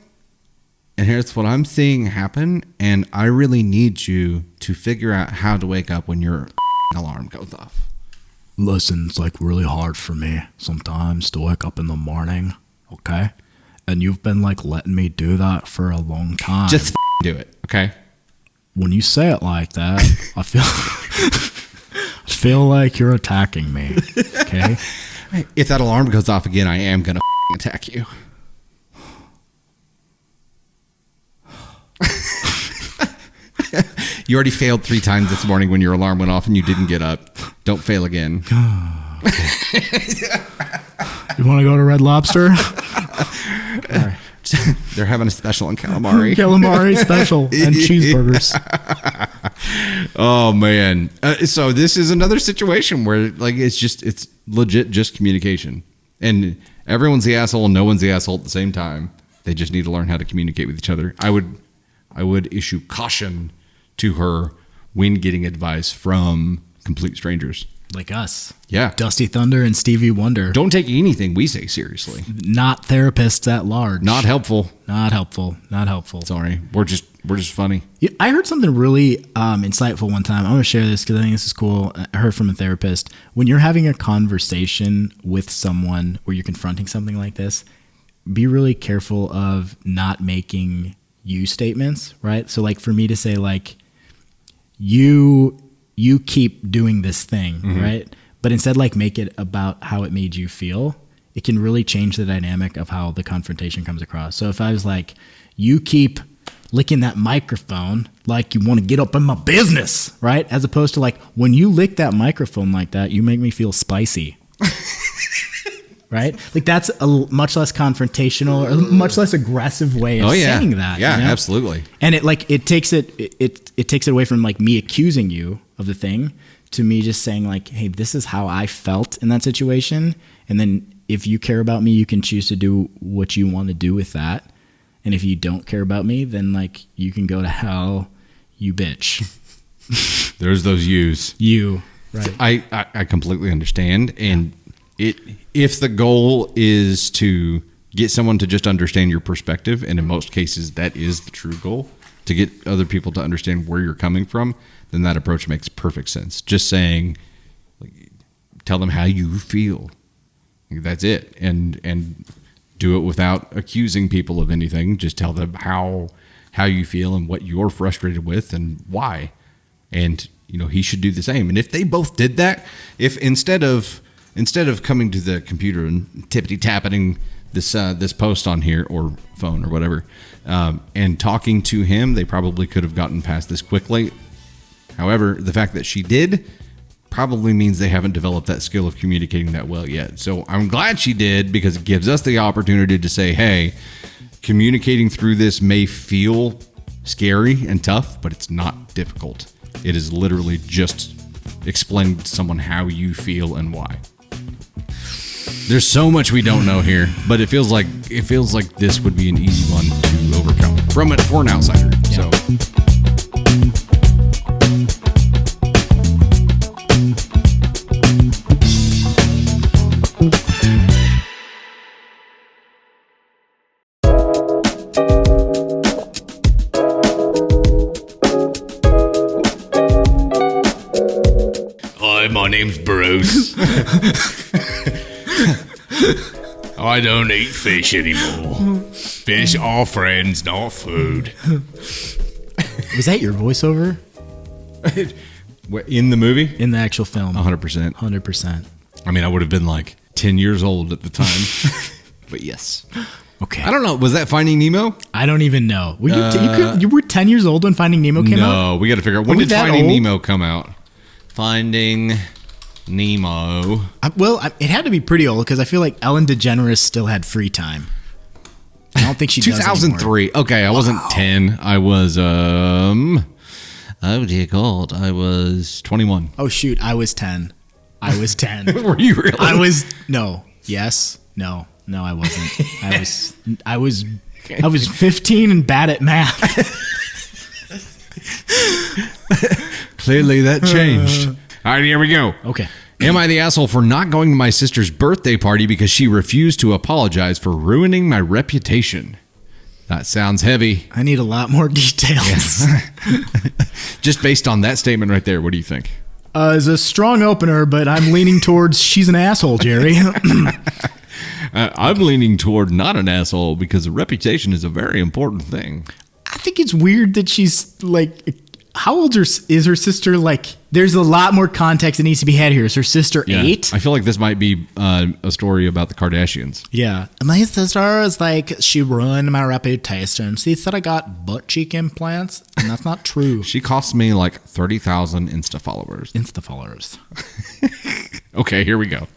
and here's what I'm seeing happen, and I really need you to figure out how to wake up when your alarm goes off. Listen, it's really hard for me sometimes to wake up in the morning, okay? And you've been letting me do that for a long time. Just do it, okay? When you say it like that, I feel like you're attacking me, okay? If that alarm goes off again, I am gonna attack you. You already failed 3 times this morning when your alarm went off and you didn't get up. Don't fail again. You want to go to Red Lobster? Right. They're having a special on calamari. Calamari special and cheeseburgers. Oh man! So this is another situation where it's legit just communication, and everyone's the asshole and no one's the asshole at the same time. They just need to learn how to communicate with each other. I would issue caution to her when getting advice from complete strangers. Like us. Yeah. Dusty Thunder and Stevie Wonder. Don't take anything we say seriously. Not therapists at large. Not helpful. Not helpful. Not helpful. Sorry. We're just funny. I heard something really insightful one time. I'm going to share this because I think this is cool. I heard from a therapist. When you're having a conversation with someone where you're confronting something like this, be really careful of not making you statements, right? So like for me to say like, you keep doing this thing, right? But instead like make it about how it made you feel. It can really change the dynamic of how the confrontation comes across. So if I was like, you keep licking that microphone like you want to get up in my business, right? As opposed to like, when you lick that microphone like that, you make me feel spicy. Right? Like that's a much less confrontational or much less aggressive way of saying that. Yeah, you know? absolutely. And it takes it away from like me accusing you of the thing to me just saying like, hey, this is how I felt in that situation. And then if you care about me, you can choose to do what you want to do with that. And if you don't care about me, then like you can go to hell, you bitch. There's those yous. You. Right. I completely understand. And if the goal is to get someone to just understand your perspective, and in most cases that is the true goal, to get other people to understand where you're coming from, then that approach makes perfect sense. Just saying, like, tell them how you feel. That's it. And do it without accusing people of anything. Just tell them how you feel and what you're frustrated with and why. And, he should do the same. And if they both did that, if instead of coming to the computer and tippity-tapping this post on here or phone or whatever, and talking to him, they probably could have gotten past this quickly. However, the fact that she did probably means they haven't developed that skill of communicating that well yet. So I'm glad she did, because it gives us the opportunity to say, hey, communicating through this may feel scary and tough, but it's not difficult. It is literally just explaining to someone how you feel and why. There's so much we don't know here, but it feels like this would be an easy one to overcome for an outsider. Yeah. So. Hi, my name's Bruce. I don't eat fish anymore. Fish are friends, not food. Was that your voiceover? In the movie? In the actual film? 100%. 100%. I mean, I would have been like 10 years old at the time. But yes. Okay. I don't know. Was that Finding Nemo? I don't even know. Were you were 10 years old when Finding Nemo came out? No, we got to figure out. When did Finding Nemo come out? Finding Nemo. It had to be pretty old because I feel like Ellen DeGeneres still had free time. I don't think she does 2003. Okay, I wasn't 10. I was oh dear God, I was 21. Oh shoot, I was 10. I was 10. Were you really? I was no. Yes. No, I wasn't. I was 15 and bad at math. Clearly that changed. All right, here we go. Okay. Am I the asshole for not going to my sister's birthday party because she refused to apologize for ruining my reputation? That sounds heavy. I need a lot more details. Yes. Just based on that statement right there, what do you think? It's a strong opener, but I'm leaning towards she's an asshole, Jerry. I'm leaning toward not an asshole because a reputation is a very important thing. I think it's weird that she's like, how old is her sister? Like, there's a lot more context that needs to be had here. Is her sister 8? I feel like this might be a story about the Kardashians. Yeah. My sister is like, she ruined my reputation. She said I got butt cheek implants, and that's not true. She cost me like 30,000 Insta followers. Okay, here we go.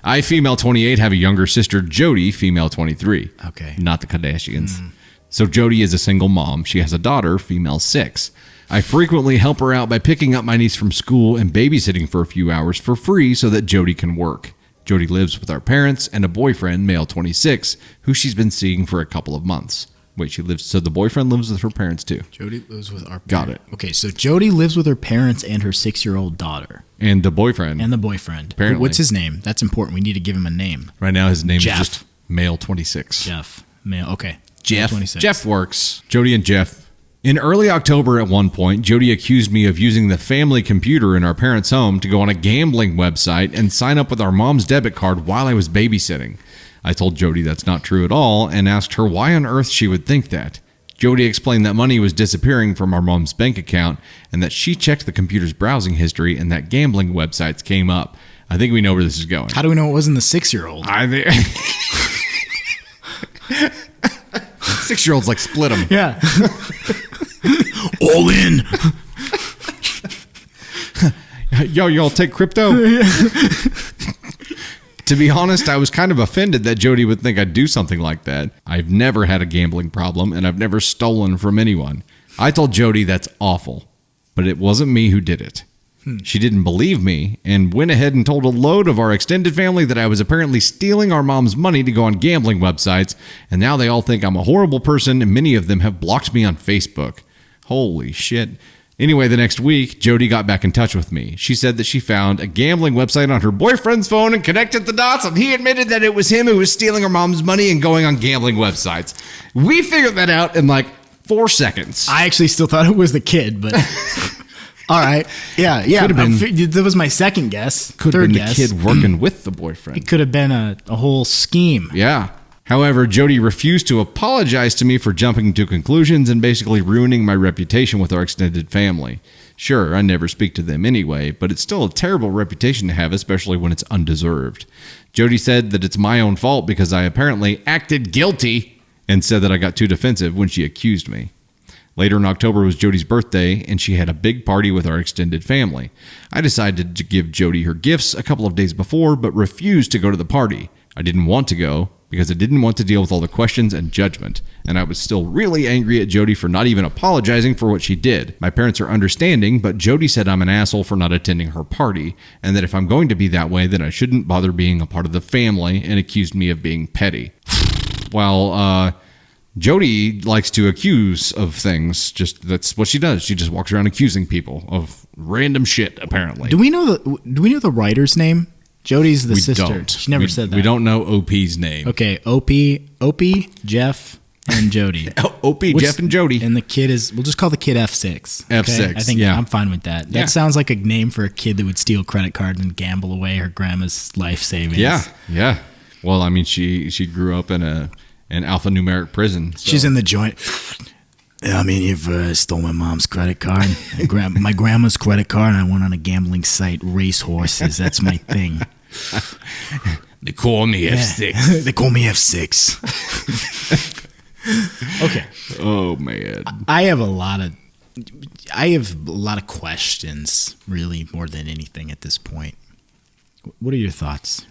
I, female 28, have a younger sister, Jody, female 23. Okay. Not the Kardashians. So Jody is a single mom. She has a daughter, female 6. I frequently help her out by picking up my niece from school and babysitting for a few hours for free so that Jody can work. Jody lives with our parents and a boyfriend, male 26, who she's been seeing for a couple of months. Wait, she lives. So the boyfriend lives with her parents too. Jody lives with our parents. Got it. Okay, so Jody lives with her parents and her 6-year-old daughter. And the boyfriend. And the boyfriend. Apparently. What's his name? That's important. We need to give him a name. Right now, his name Jeff. is just male 26. Jeff. Male. Okay. Jeff. 26. Jeff works. Jody and Jeff. In early October, at one point, Jody accused me of using the family computer in our parents' home to go on a gambling website and sign up with our mom's debit card while I was babysitting. I told Jody that's not true at all and asked her why on earth she would think that. Jody explained that money was disappearing from our mom's bank account and that she checked the computer's browsing history and that gambling websites came up. I think we know where this is going. How do we know it wasn't the 6-year-old? I think 6-year-olds like split them. Yeah. All in. Yo, y'all take crypto? To be honest, I was kind of offended that Jody would think I'd do something like that. I've never had a gambling problem, and I've never stolen from anyone. I told Jody that's awful, but it wasn't me who did it. She didn't believe me and went ahead and told a load of our extended family that I was apparently stealing our mom's money to go on gambling websites, and now they all think I'm a horrible person, and many of them have blocked me on Facebook. Holy shit. Anyway, the next week, Jody got back in touch with me. She said that she found a gambling website on her boyfriend's phone and connected the dots, and he admitted that it was him who was stealing her mom's money and going on gambling websites. We figured that out in like 4 seconds. I actually still thought it was the kid, but all right. Yeah. Could have been. That was my second guess. Could have been the kid working with the boyfriend. It could have been a whole scheme. Yeah. However, Jody refused to apologize to me for jumping to conclusions and basically ruining my reputation with our extended family. Sure, I never speak to them anyway, but it's still a terrible reputation to have, especially when it's undeserved. Jody said that it's my own fault because I apparently acted guilty and said that I got too defensive when she accused me. Later in October was Jody's birthday, and she had a big party with our extended family. I decided to give Jody her gifts a couple of days before, but refused to go to the party. I didn't want to go because I didn't want to deal with all the questions and judgment, and I was still really angry at Jody for not even apologizing for what she did. My parents are understanding, but Jody said I'm an asshole for not attending her party, and that if I'm going to be that way, then I shouldn't bother being a part of the family, and accused me of being petty. Well, Jody likes to accuse of things. Just that's what she does. She just walks around accusing people of random shit, apparently. Do we know the writer's name? Jody's the sister. Don't. She never said that. We don't know OP's name. Okay, Opie, Jeff, and Jody. Jeff, and Jody. And the kid is, we'll just call the kid F6. F6, Okay? I think yeah. I'm fine with that. That sounds like a name for a kid that would steal credit card and gamble away her grandma's life savings. Yeah. Well, I mean, she grew up in an alphanumeric prison. So. She's in the joint. I mean, you've stole my mom's credit card, my grandma's credit card, and I went on a gambling site, racehorses. That's my thing. They call me F6. They call me F6. Okay. Oh man. I have a lot of questions, really, more than anything at this point. What are your thoughts?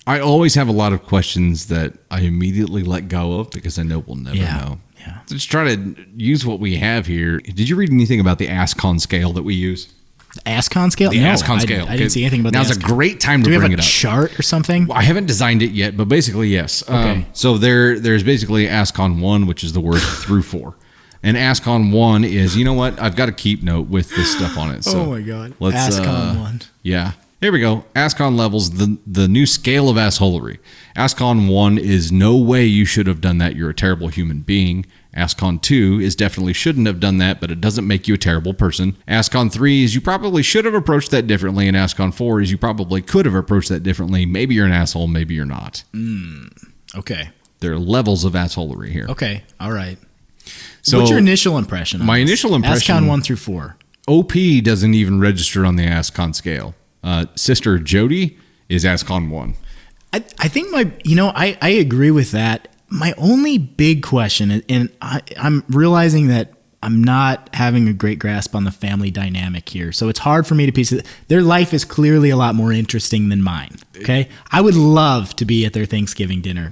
I always have a lot of questions that I immediately let go of because I know we'll never know. Yeah. So just try to use what we have here. Did you read anything about the ASCON scale that we use? The ASCON scale? The ASCON scale. I didn't see anything about Now's the a great time to Do we bring have it a up. chart or something? I haven't designed it yet, but basically, yes. Okay. So there's basically ASCON 1, which is the word through 4. And ASCON 1 is, you know what? I've got a keep note with this stuff on it. So Oh my God. Let's, ASCON 1. Yeah. Here we go. ASCON levels, the new scale of assholery. ASCON 1 is no way you should have done that. You're a terrible human being. ASCON 2 is definitely shouldn't have done that, but it doesn't make you a terrible person. ASCON 3 is you probably should have approached that differently. And ASCON 4 is you probably could have approached that differently. Maybe you're an asshole, maybe you're not. Okay. There are levels of assholery here. Okay. All right. So what's your initial impression? My on this? initial impression- ASCON 1 through 4. OP doesn't even register on the ASCON scale. Sister Jody is ASCON 1. I think I agree with that. My only big question, and I'm realizing that I'm not having a great grasp on the family dynamic here, so it's hard for me to piece it. Their life is clearly a lot more interesting than mine. Okay, I would love to be at their Thanksgiving dinner.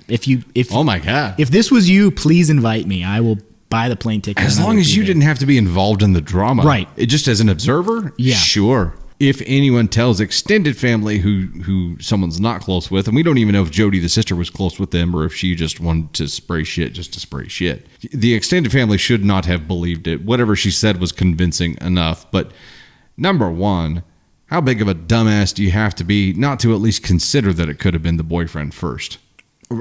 Oh my God! If this was you, please invite me. I will buy the plane ticket. As long as you didn't have to be involved in the drama, Right? Just as an observer, Yeah. sure. if anyone tells extended family who someone's not close with, and we don't even know if Jody, the sister, was close with them or if she just wanted to spray shit just to spray shit. The extended family should not have believed it. Whatever she said was convincing enough. But number one, how big of a dumbass do you have to be not to at least consider that it could have been the boyfriend first?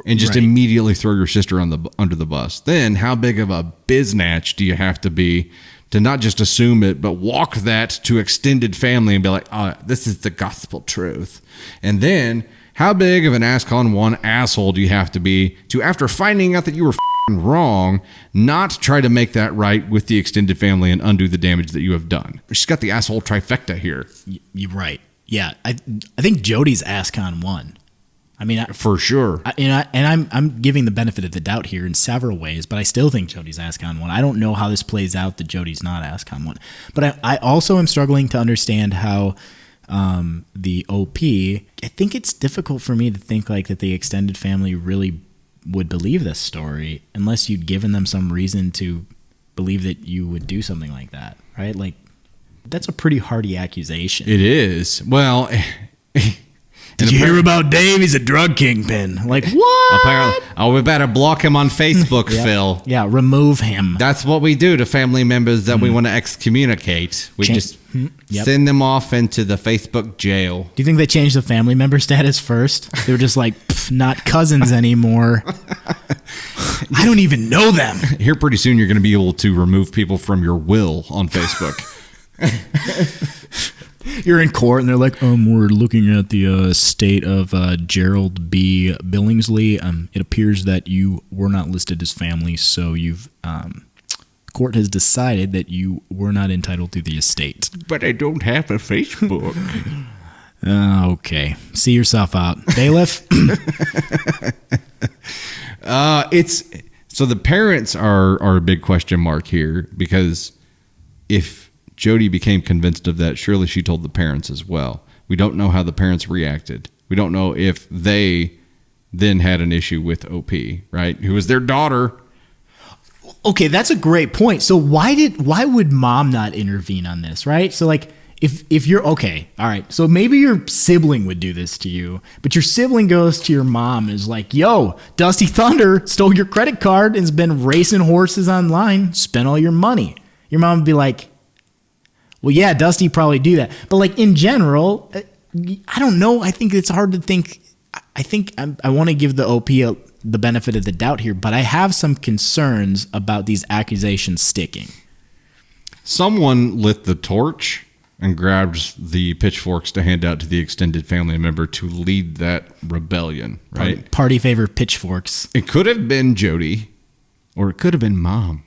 And just immediately throw your sister under the bus. Then how big of a biznatch do you have to be to not just assume it, but walk that to extended family and be like, oh, this is the gospel truth. And then how big of an ask-on-one asshole do you have to be to, after finding out that you were wrong, not try to make that right with the extended family and undo the damage that you have done? She's got the asshole trifecta here. You're right. Yeah, I think Jody's ask-on-one. I mean, for sure. I'm giving the benefit of the doubt here in several ways, but I still think Jody's ask-on-one. I don't know how this plays out that Jody's not ask-on-one. But I also am struggling to understand how the OP, I think it's difficult for me to think like that the extended family really would believe this story unless you'd given them some reason to believe that you would do something like that, right? Like, that's a pretty hardy accusation. It is. Well... Did you hear about Dave? He's a drug kingpin. Like, what? Apparently, we better block him on Facebook, Phil. Yeah, remove him. That's what we do to family members that we want to excommunicate. We just send them off into the Facebook jail. Do you think they changed the family member status first? They were just like, not cousins anymore. I don't even know them. Here pretty soon you're going to be able to remove people from your will on Facebook. You're in court and they're like, we're looking at the state of Gerald B. Billingsley. It appears that you were not listed as family, so court has decided that you were not entitled to the estate. But I don't have a Facebook. Okay. See yourself out. Bailiff? So the parents are a big question mark here, because if Jody became convinced of that, surely she told the parents as well. We don't know how the parents reacted. We don't know if they then had an issue with OP, right? Who was their daughter. Okay, that's a great point. So why would mom not intervene on this, right? So like if you're okay, all right. So maybe your sibling would do this to you, but your sibling goes to your mom and is like, "Yo, Dusty Thunder stole your credit card and has been racing horses online, spent all your money." Your mom would be like, well, yeah, Dusty probably do that. But like in general, I don't know. I think it's hard to think. I think I want to give the OP the benefit of the doubt here, but I have some concerns about these accusations sticking. Someone lit the torch and grabbed the pitchforks to hand out to the extended family member to lead that rebellion, right? Party favor pitchforks. It could have been Jody, or it could have been mom.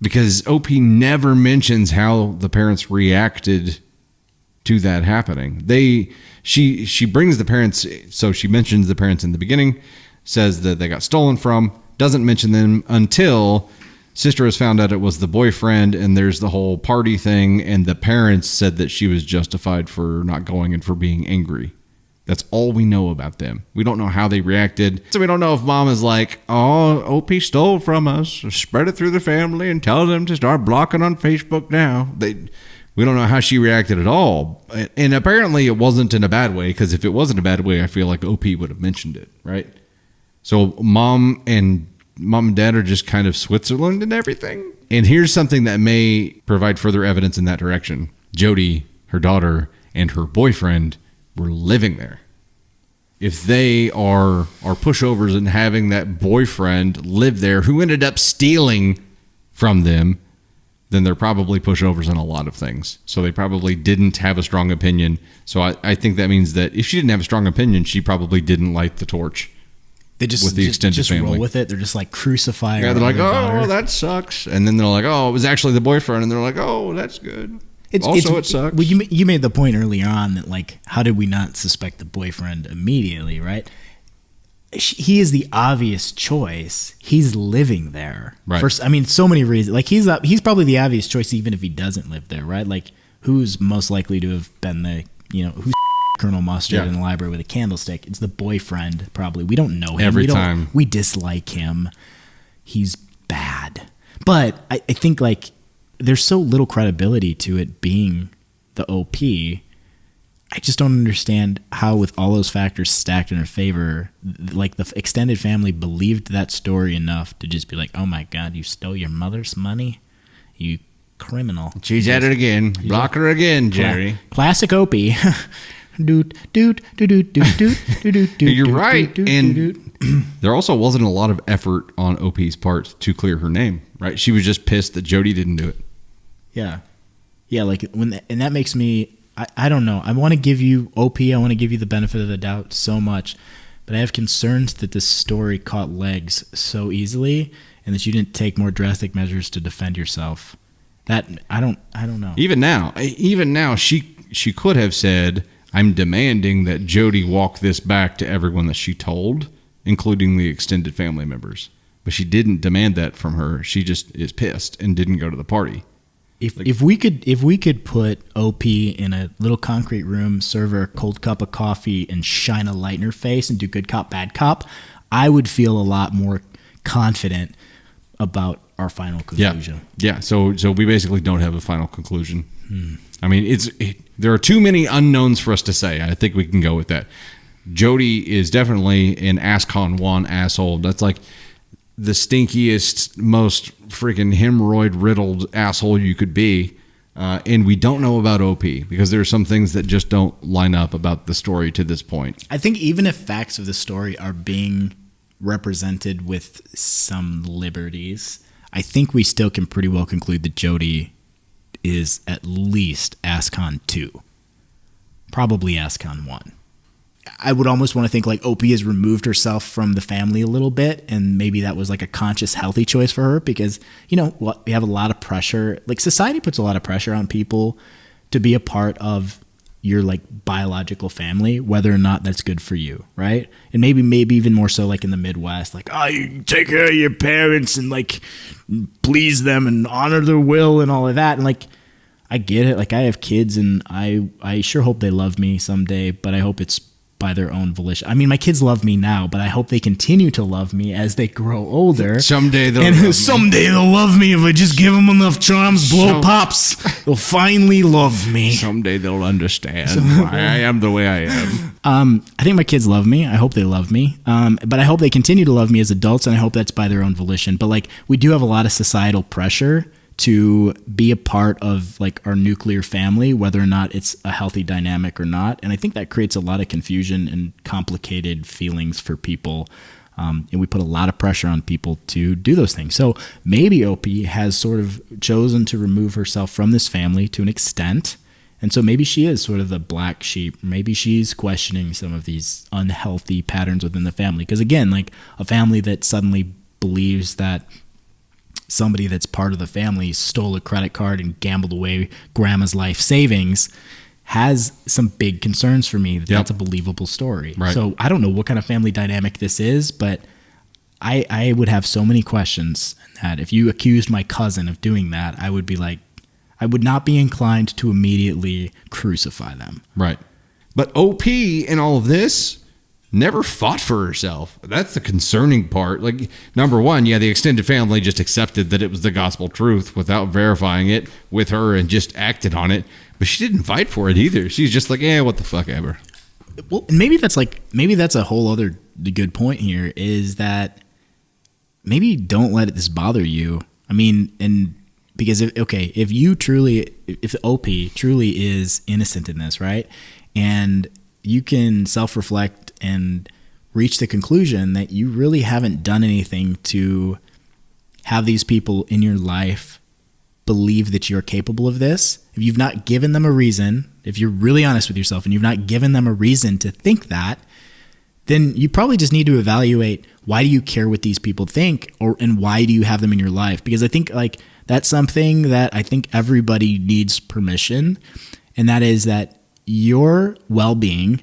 Because OP never mentions how the parents reacted to that happening. She brings the parents, so she mentions the parents in the beginning, says that they got stolen from, doesn't mention them until sister has found out it was the boyfriend, and there's the whole party thing, and the parents said that she was justified for not going and for being angry. That's all we know about them. We don't know how they reacted. So we don't know if mom is like, oh, OP stole from us. Spread it through the family and tell them to start blocking on Facebook now. We don't know how she reacted at all. And apparently it wasn't in a bad way, because if it wasn't a bad way, I feel like OP would have mentioned it, right? So mom and dad are just kind of Switzerland and everything. And here's something that may provide further evidence in that direction. Jody, her daughter, and her boyfriend were living there. If they are pushovers and having that boyfriend live there who ended up stealing from them, then they're probably pushovers in a lot of things. So they probably didn't have a strong opinion. So I think that means that if she didn't have a strong opinion, she probably didn't light the torch. They just with the extended family. Roll with it. They're just like crucifying. Yeah, they're like, oh, that sucks. And then they're like, oh, it was actually the boyfriend. And they're like, oh, that's good. It sucks. Well, you made the point earlier on that, like, how did we not suspect the boyfriend immediately, right? He is the obvious choice. He's living there. Right. First, I mean, so many reasons. Like, he's probably the obvious choice even if he doesn't live there, right? Like, who's most likely to have been who's Colonel Mustard in the library with a candlestick? It's the boyfriend, probably. We don't know him. Every time. We dislike him. He's bad. But I think, like, there's so little credibility to it being the OP I just don't understand how, with all those factors stacked in her favor, like the extended family believed that story enough to just be like, oh my God, you stole your mother's money? You criminal. She's at it again. Block her again, Jerry. Classic Opie. Doot, doot, doot, doot, doot, doot, doot, doot, You're doot, right. doot, And doot. there also wasn't a lot of effort on OP's part to clear her name, right? She was just pissed that Jody didn't do it. Yeah. Yeah, like and that makes me, I don't know. I want to give you, OP, I want to give you the benefit of the doubt so much, but I have concerns that this story caught legs so easily and that you didn't take more drastic measures to defend yourself. That, I don't know. Even now, she could have said, I'm demanding that Jody walk this back to everyone that she told, including the extended family members. But she didn't demand that from her. She just is pissed and didn't go to the party. If we could put OP in a little concrete room, serve her a cold cup of coffee, and shine a light in her face and do good cop, bad cop, I would feel a lot more confident about our final conclusion. Yeah. So we basically don't have a final conclusion. I mean, there are too many unknowns for us to say. I think we can go with that. Jody is definitely an ASCON 1 asshole. That's like the stinkiest, most freaking hemorrhoid-riddled asshole you could be. And we don't know about OP because there are some things that just don't line up about the story to this point. I think even if facts of the story are being represented with some liberties, I think we still can pretty well conclude that Jody is at least ASCON 2. Probably ASCON 1. I would almost want to think like OP has removed herself from the family a little bit, and maybe that was like a conscious, healthy choice for her because, you know, we have a lot of pressure. Like society puts a lot of pressure on people to be a part of your like biological family, whether or not that's good for you, right? And maybe even more so like in the Midwest, like, oh, you take care of your parents and like please them and honor their will and all of that. And like, I get it. Like I have kids and I sure hope they love me someday, but I hope it's by their own volition. I mean, my kids love me now, but I hope they continue to love me as they grow older. Someday they'll love me if I just give them enough charms, blow pops. They'll finally love me. Someday they'll understand why I am the way I am. I think my kids love me. I hope they love me. But I hope they continue to love me as adults, and I hope that's by their own volition. But like, we do have a lot of societal pressure to be a part of like our nuclear family, whether or not it's a healthy dynamic or not. And I think that creates a lot of confusion and complicated feelings for people. And we put a lot of pressure on people to do those things. So maybe OP has sort of chosen to remove herself from this family to an extent. And so maybe she is sort of the black sheep. Maybe she's questioning some of these unhealthy patterns within the family. Because again, like a family that suddenly believes that somebody that's part of the family stole a credit card and gambled away grandma's life savings has some big concerns for me. That's a believable story. Right. So I don't know what kind of family dynamic this is, but I would have so many questions that if you accused my cousin of doing that, I would be like, I would not be inclined to immediately crucify them. Right. But OP in all of this never fought for herself. That's the concerning part. Like, number one, the extended family just accepted that it was the gospel truth without verifying it with her and just acted on it. But she didn't fight for it either. She's just like, what the fuck ever. Well, and maybe that's a whole other good point here is that maybe don't let this bother you. I mean, and because if OP truly is innocent in this, right? And you can self-reflect and reach the conclusion that you really haven't done anything to have these people in your life believe that you're capable of this. If you've not given them a reason, if you're really honest with yourself and you've not given them a reason to think that, then you probably just need to evaluate, why do you care what these people think, and why do you have them in your life? Because I think like that's something that I think everybody needs permission, and that is that your well-being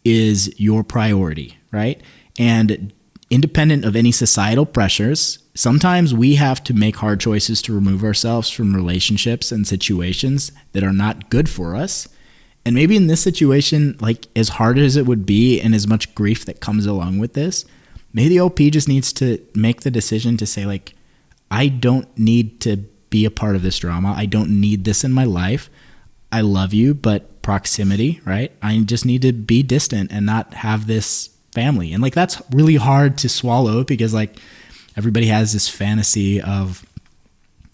is your priority, right? And independent of any societal pressures, sometimes we have to make hard choices to remove ourselves from relationships and situations that are not good for us. And maybe in this situation, like as hard as it would be and as much grief that comes along with this, maybe the OP just needs to make the decision to say like, I don't need to be a part of this drama. I don't need this in my life. I love you, but proximity, right? I just need to be distant and not have this family. And like, that's really hard to swallow because like everybody has this fantasy of,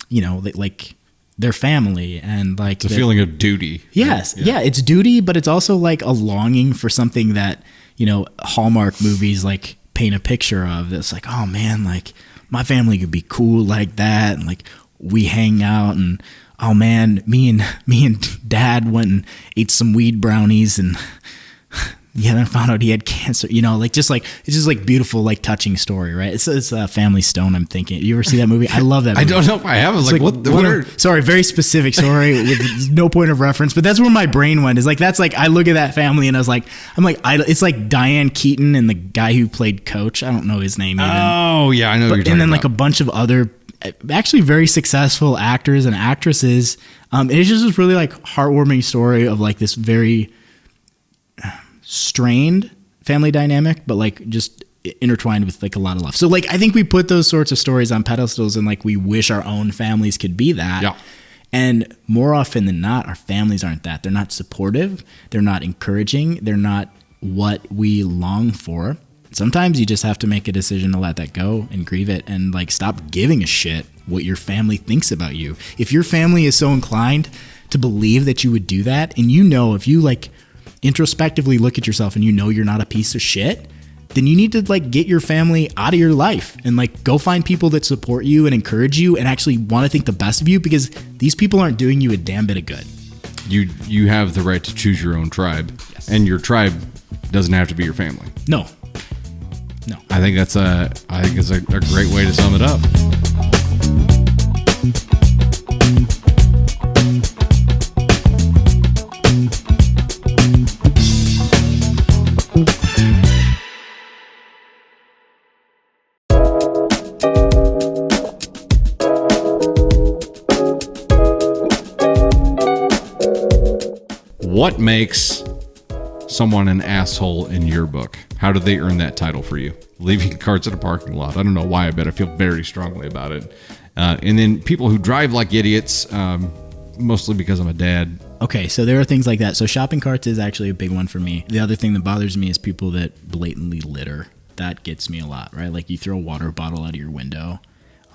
you know, like their family and like it's a feeling of duty. Yes. Yeah. It's duty, but it's also like a longing for something that, you know, Hallmark movies like paint a picture of. That's like, oh man, like my family could be cool like that. And like we hang out and, oh man, me and dad went and ate some weed brownies and yeah, then I found out he had cancer, you know, like it's just like beautiful, like touching story, right? It's a Family Stone. I'm thinking, you ever see that movie? I love that movie. I don't know if I have. I was like, what sorry, very specific story with no point of reference, but that's where my brain went. Is like, that's like, I look at that family and it's like Diane Keaton and the guy who played Coach. I don't know his name even. Oh yeah, I know. And then like a bunch of other actually very successful actors and actresses. It's just this really like heartwarming story of like this very strained family dynamic, but like just intertwined with like a lot of love. So like, I think we put those sorts of stories on pedestals and like we wish our own families could be that. Yeah. And more often than not, our families aren't that. They're not supportive. They're not encouraging. They're not what we long for. Sometimes you just have to make a decision to let that go and grieve it and like stop giving a shit what your family thinks about you. If your family is so inclined to believe that you would do that, and you know, if you like introspectively look at yourself and you know you're not a piece of shit, then you need to like get your family out of your life and like go find people that support you and encourage you and actually want to think the best of you, because these people aren't doing you a damn bit of good. You have the right to choose your own tribe. Yes. And your tribe doesn't have to be your family. No. I think it's a great way to sum it up. What makes someone an asshole in your book? How do they earn that title for you? Leaving carts at a parking lot. I don't know why, but I feel very strongly about it. And then people who drive like idiots, mostly because I'm a dad. Okay, so there are things like that. So shopping carts is actually a big one for me. The other thing that bothers me is people that blatantly litter. That gets me a lot, right? Like you throw a water bottle out of your window.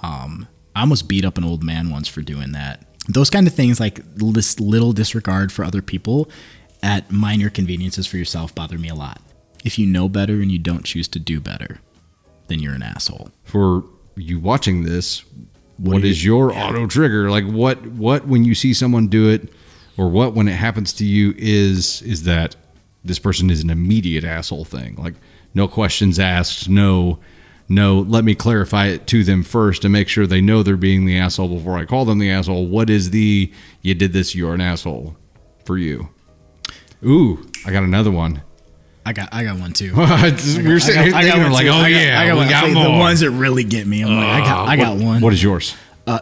I almost beat up an old man once for doing that. Those kind of things, like this little disregard for other people at minor conveniences for yourself, bother me a lot. If you know better and you don't choose to do better, then you're an asshole. For you watching this, what is your auto trigger? Like what when you see someone do it, or what when it happens to you is that this person is an immediate asshole thing? Like no questions asked, no, let me clarify it to them first to make sure they know they're being the asshole before I call them the asshole. What is the, you did this, you're an asshole for you? Ooh, I got another one. I got one too. We're sitting here thinking like, oh yeah, I got more. The ones that really get me. I'm like, I got one. What is yours?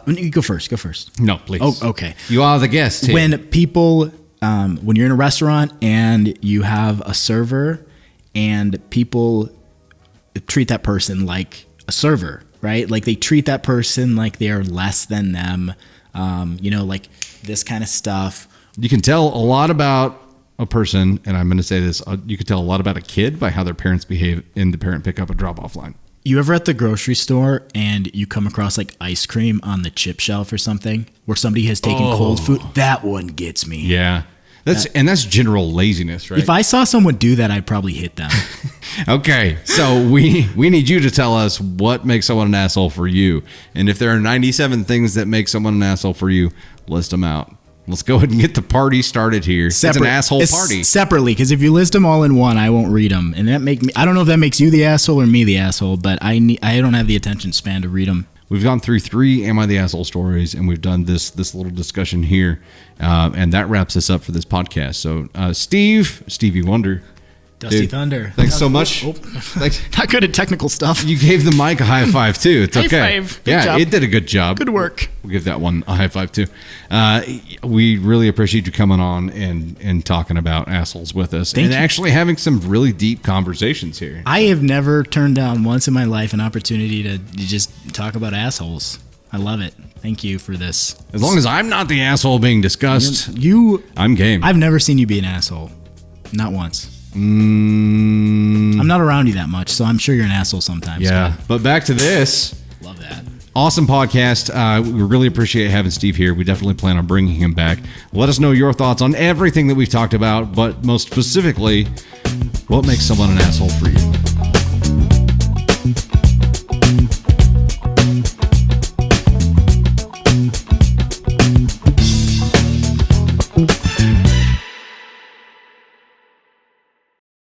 You go first. Go first. No, please. Oh, okay. You are the guest here. When people, when you're in a restaurant and you have a server and people treat that person like a server, right? Like they treat that person like they are less than them. Like this kind of stuff. You can tell a lot about a person, and I'm going to say this, you can tell a lot about a kid by how their parents behave in the parent pickup and drop off line. You ever at the grocery store and you come across like ice cream on the chip shelf or something where somebody has taken cold food? That one gets me. Yeah. That's general laziness, right? If I saw someone do that, I'd probably hit them. Okay, so we need you to tell us what makes someone an asshole for you. And if there are 97 things that make someone an asshole for you, list them out. Let's go ahead and get the party started here. It's an asshole party. Separately, because if you list them all in one, I won't read them. And I don't know if that makes you the asshole or me the asshole, but I don't have the attention span to read them. We've gone through 3 Am I the Asshole stories, and we've done this little discussion here. And that wraps us up for this podcast. So, Stevie Wonder. Dusty Dude, Thunder. Thanks so much. Thanks. Not good at technical stuff. You gave the mic a high five, too. It's okay. High five. Good yeah, job. It did a good job. Good work. We'll give that one a high five, too. We really appreciate you coming on and talking about assholes with us. Thank you. Actually having some really deep conversations here. I have never turned down once in my life an opportunity to just talk about assholes. I love it. Thank you for this. As long as I'm not the asshole being discussed, I'm game. I've never seen you be an asshole. Not once. I'm not around you that much, so I'm sure you're an asshole sometimes. Yeah. But back to this. Love that. Awesome podcast. We really appreciate having Steve here. We definitely plan on bringing him back. Let us know your thoughts on everything that we've talked about, but most specifically, what makes someone an asshole for you?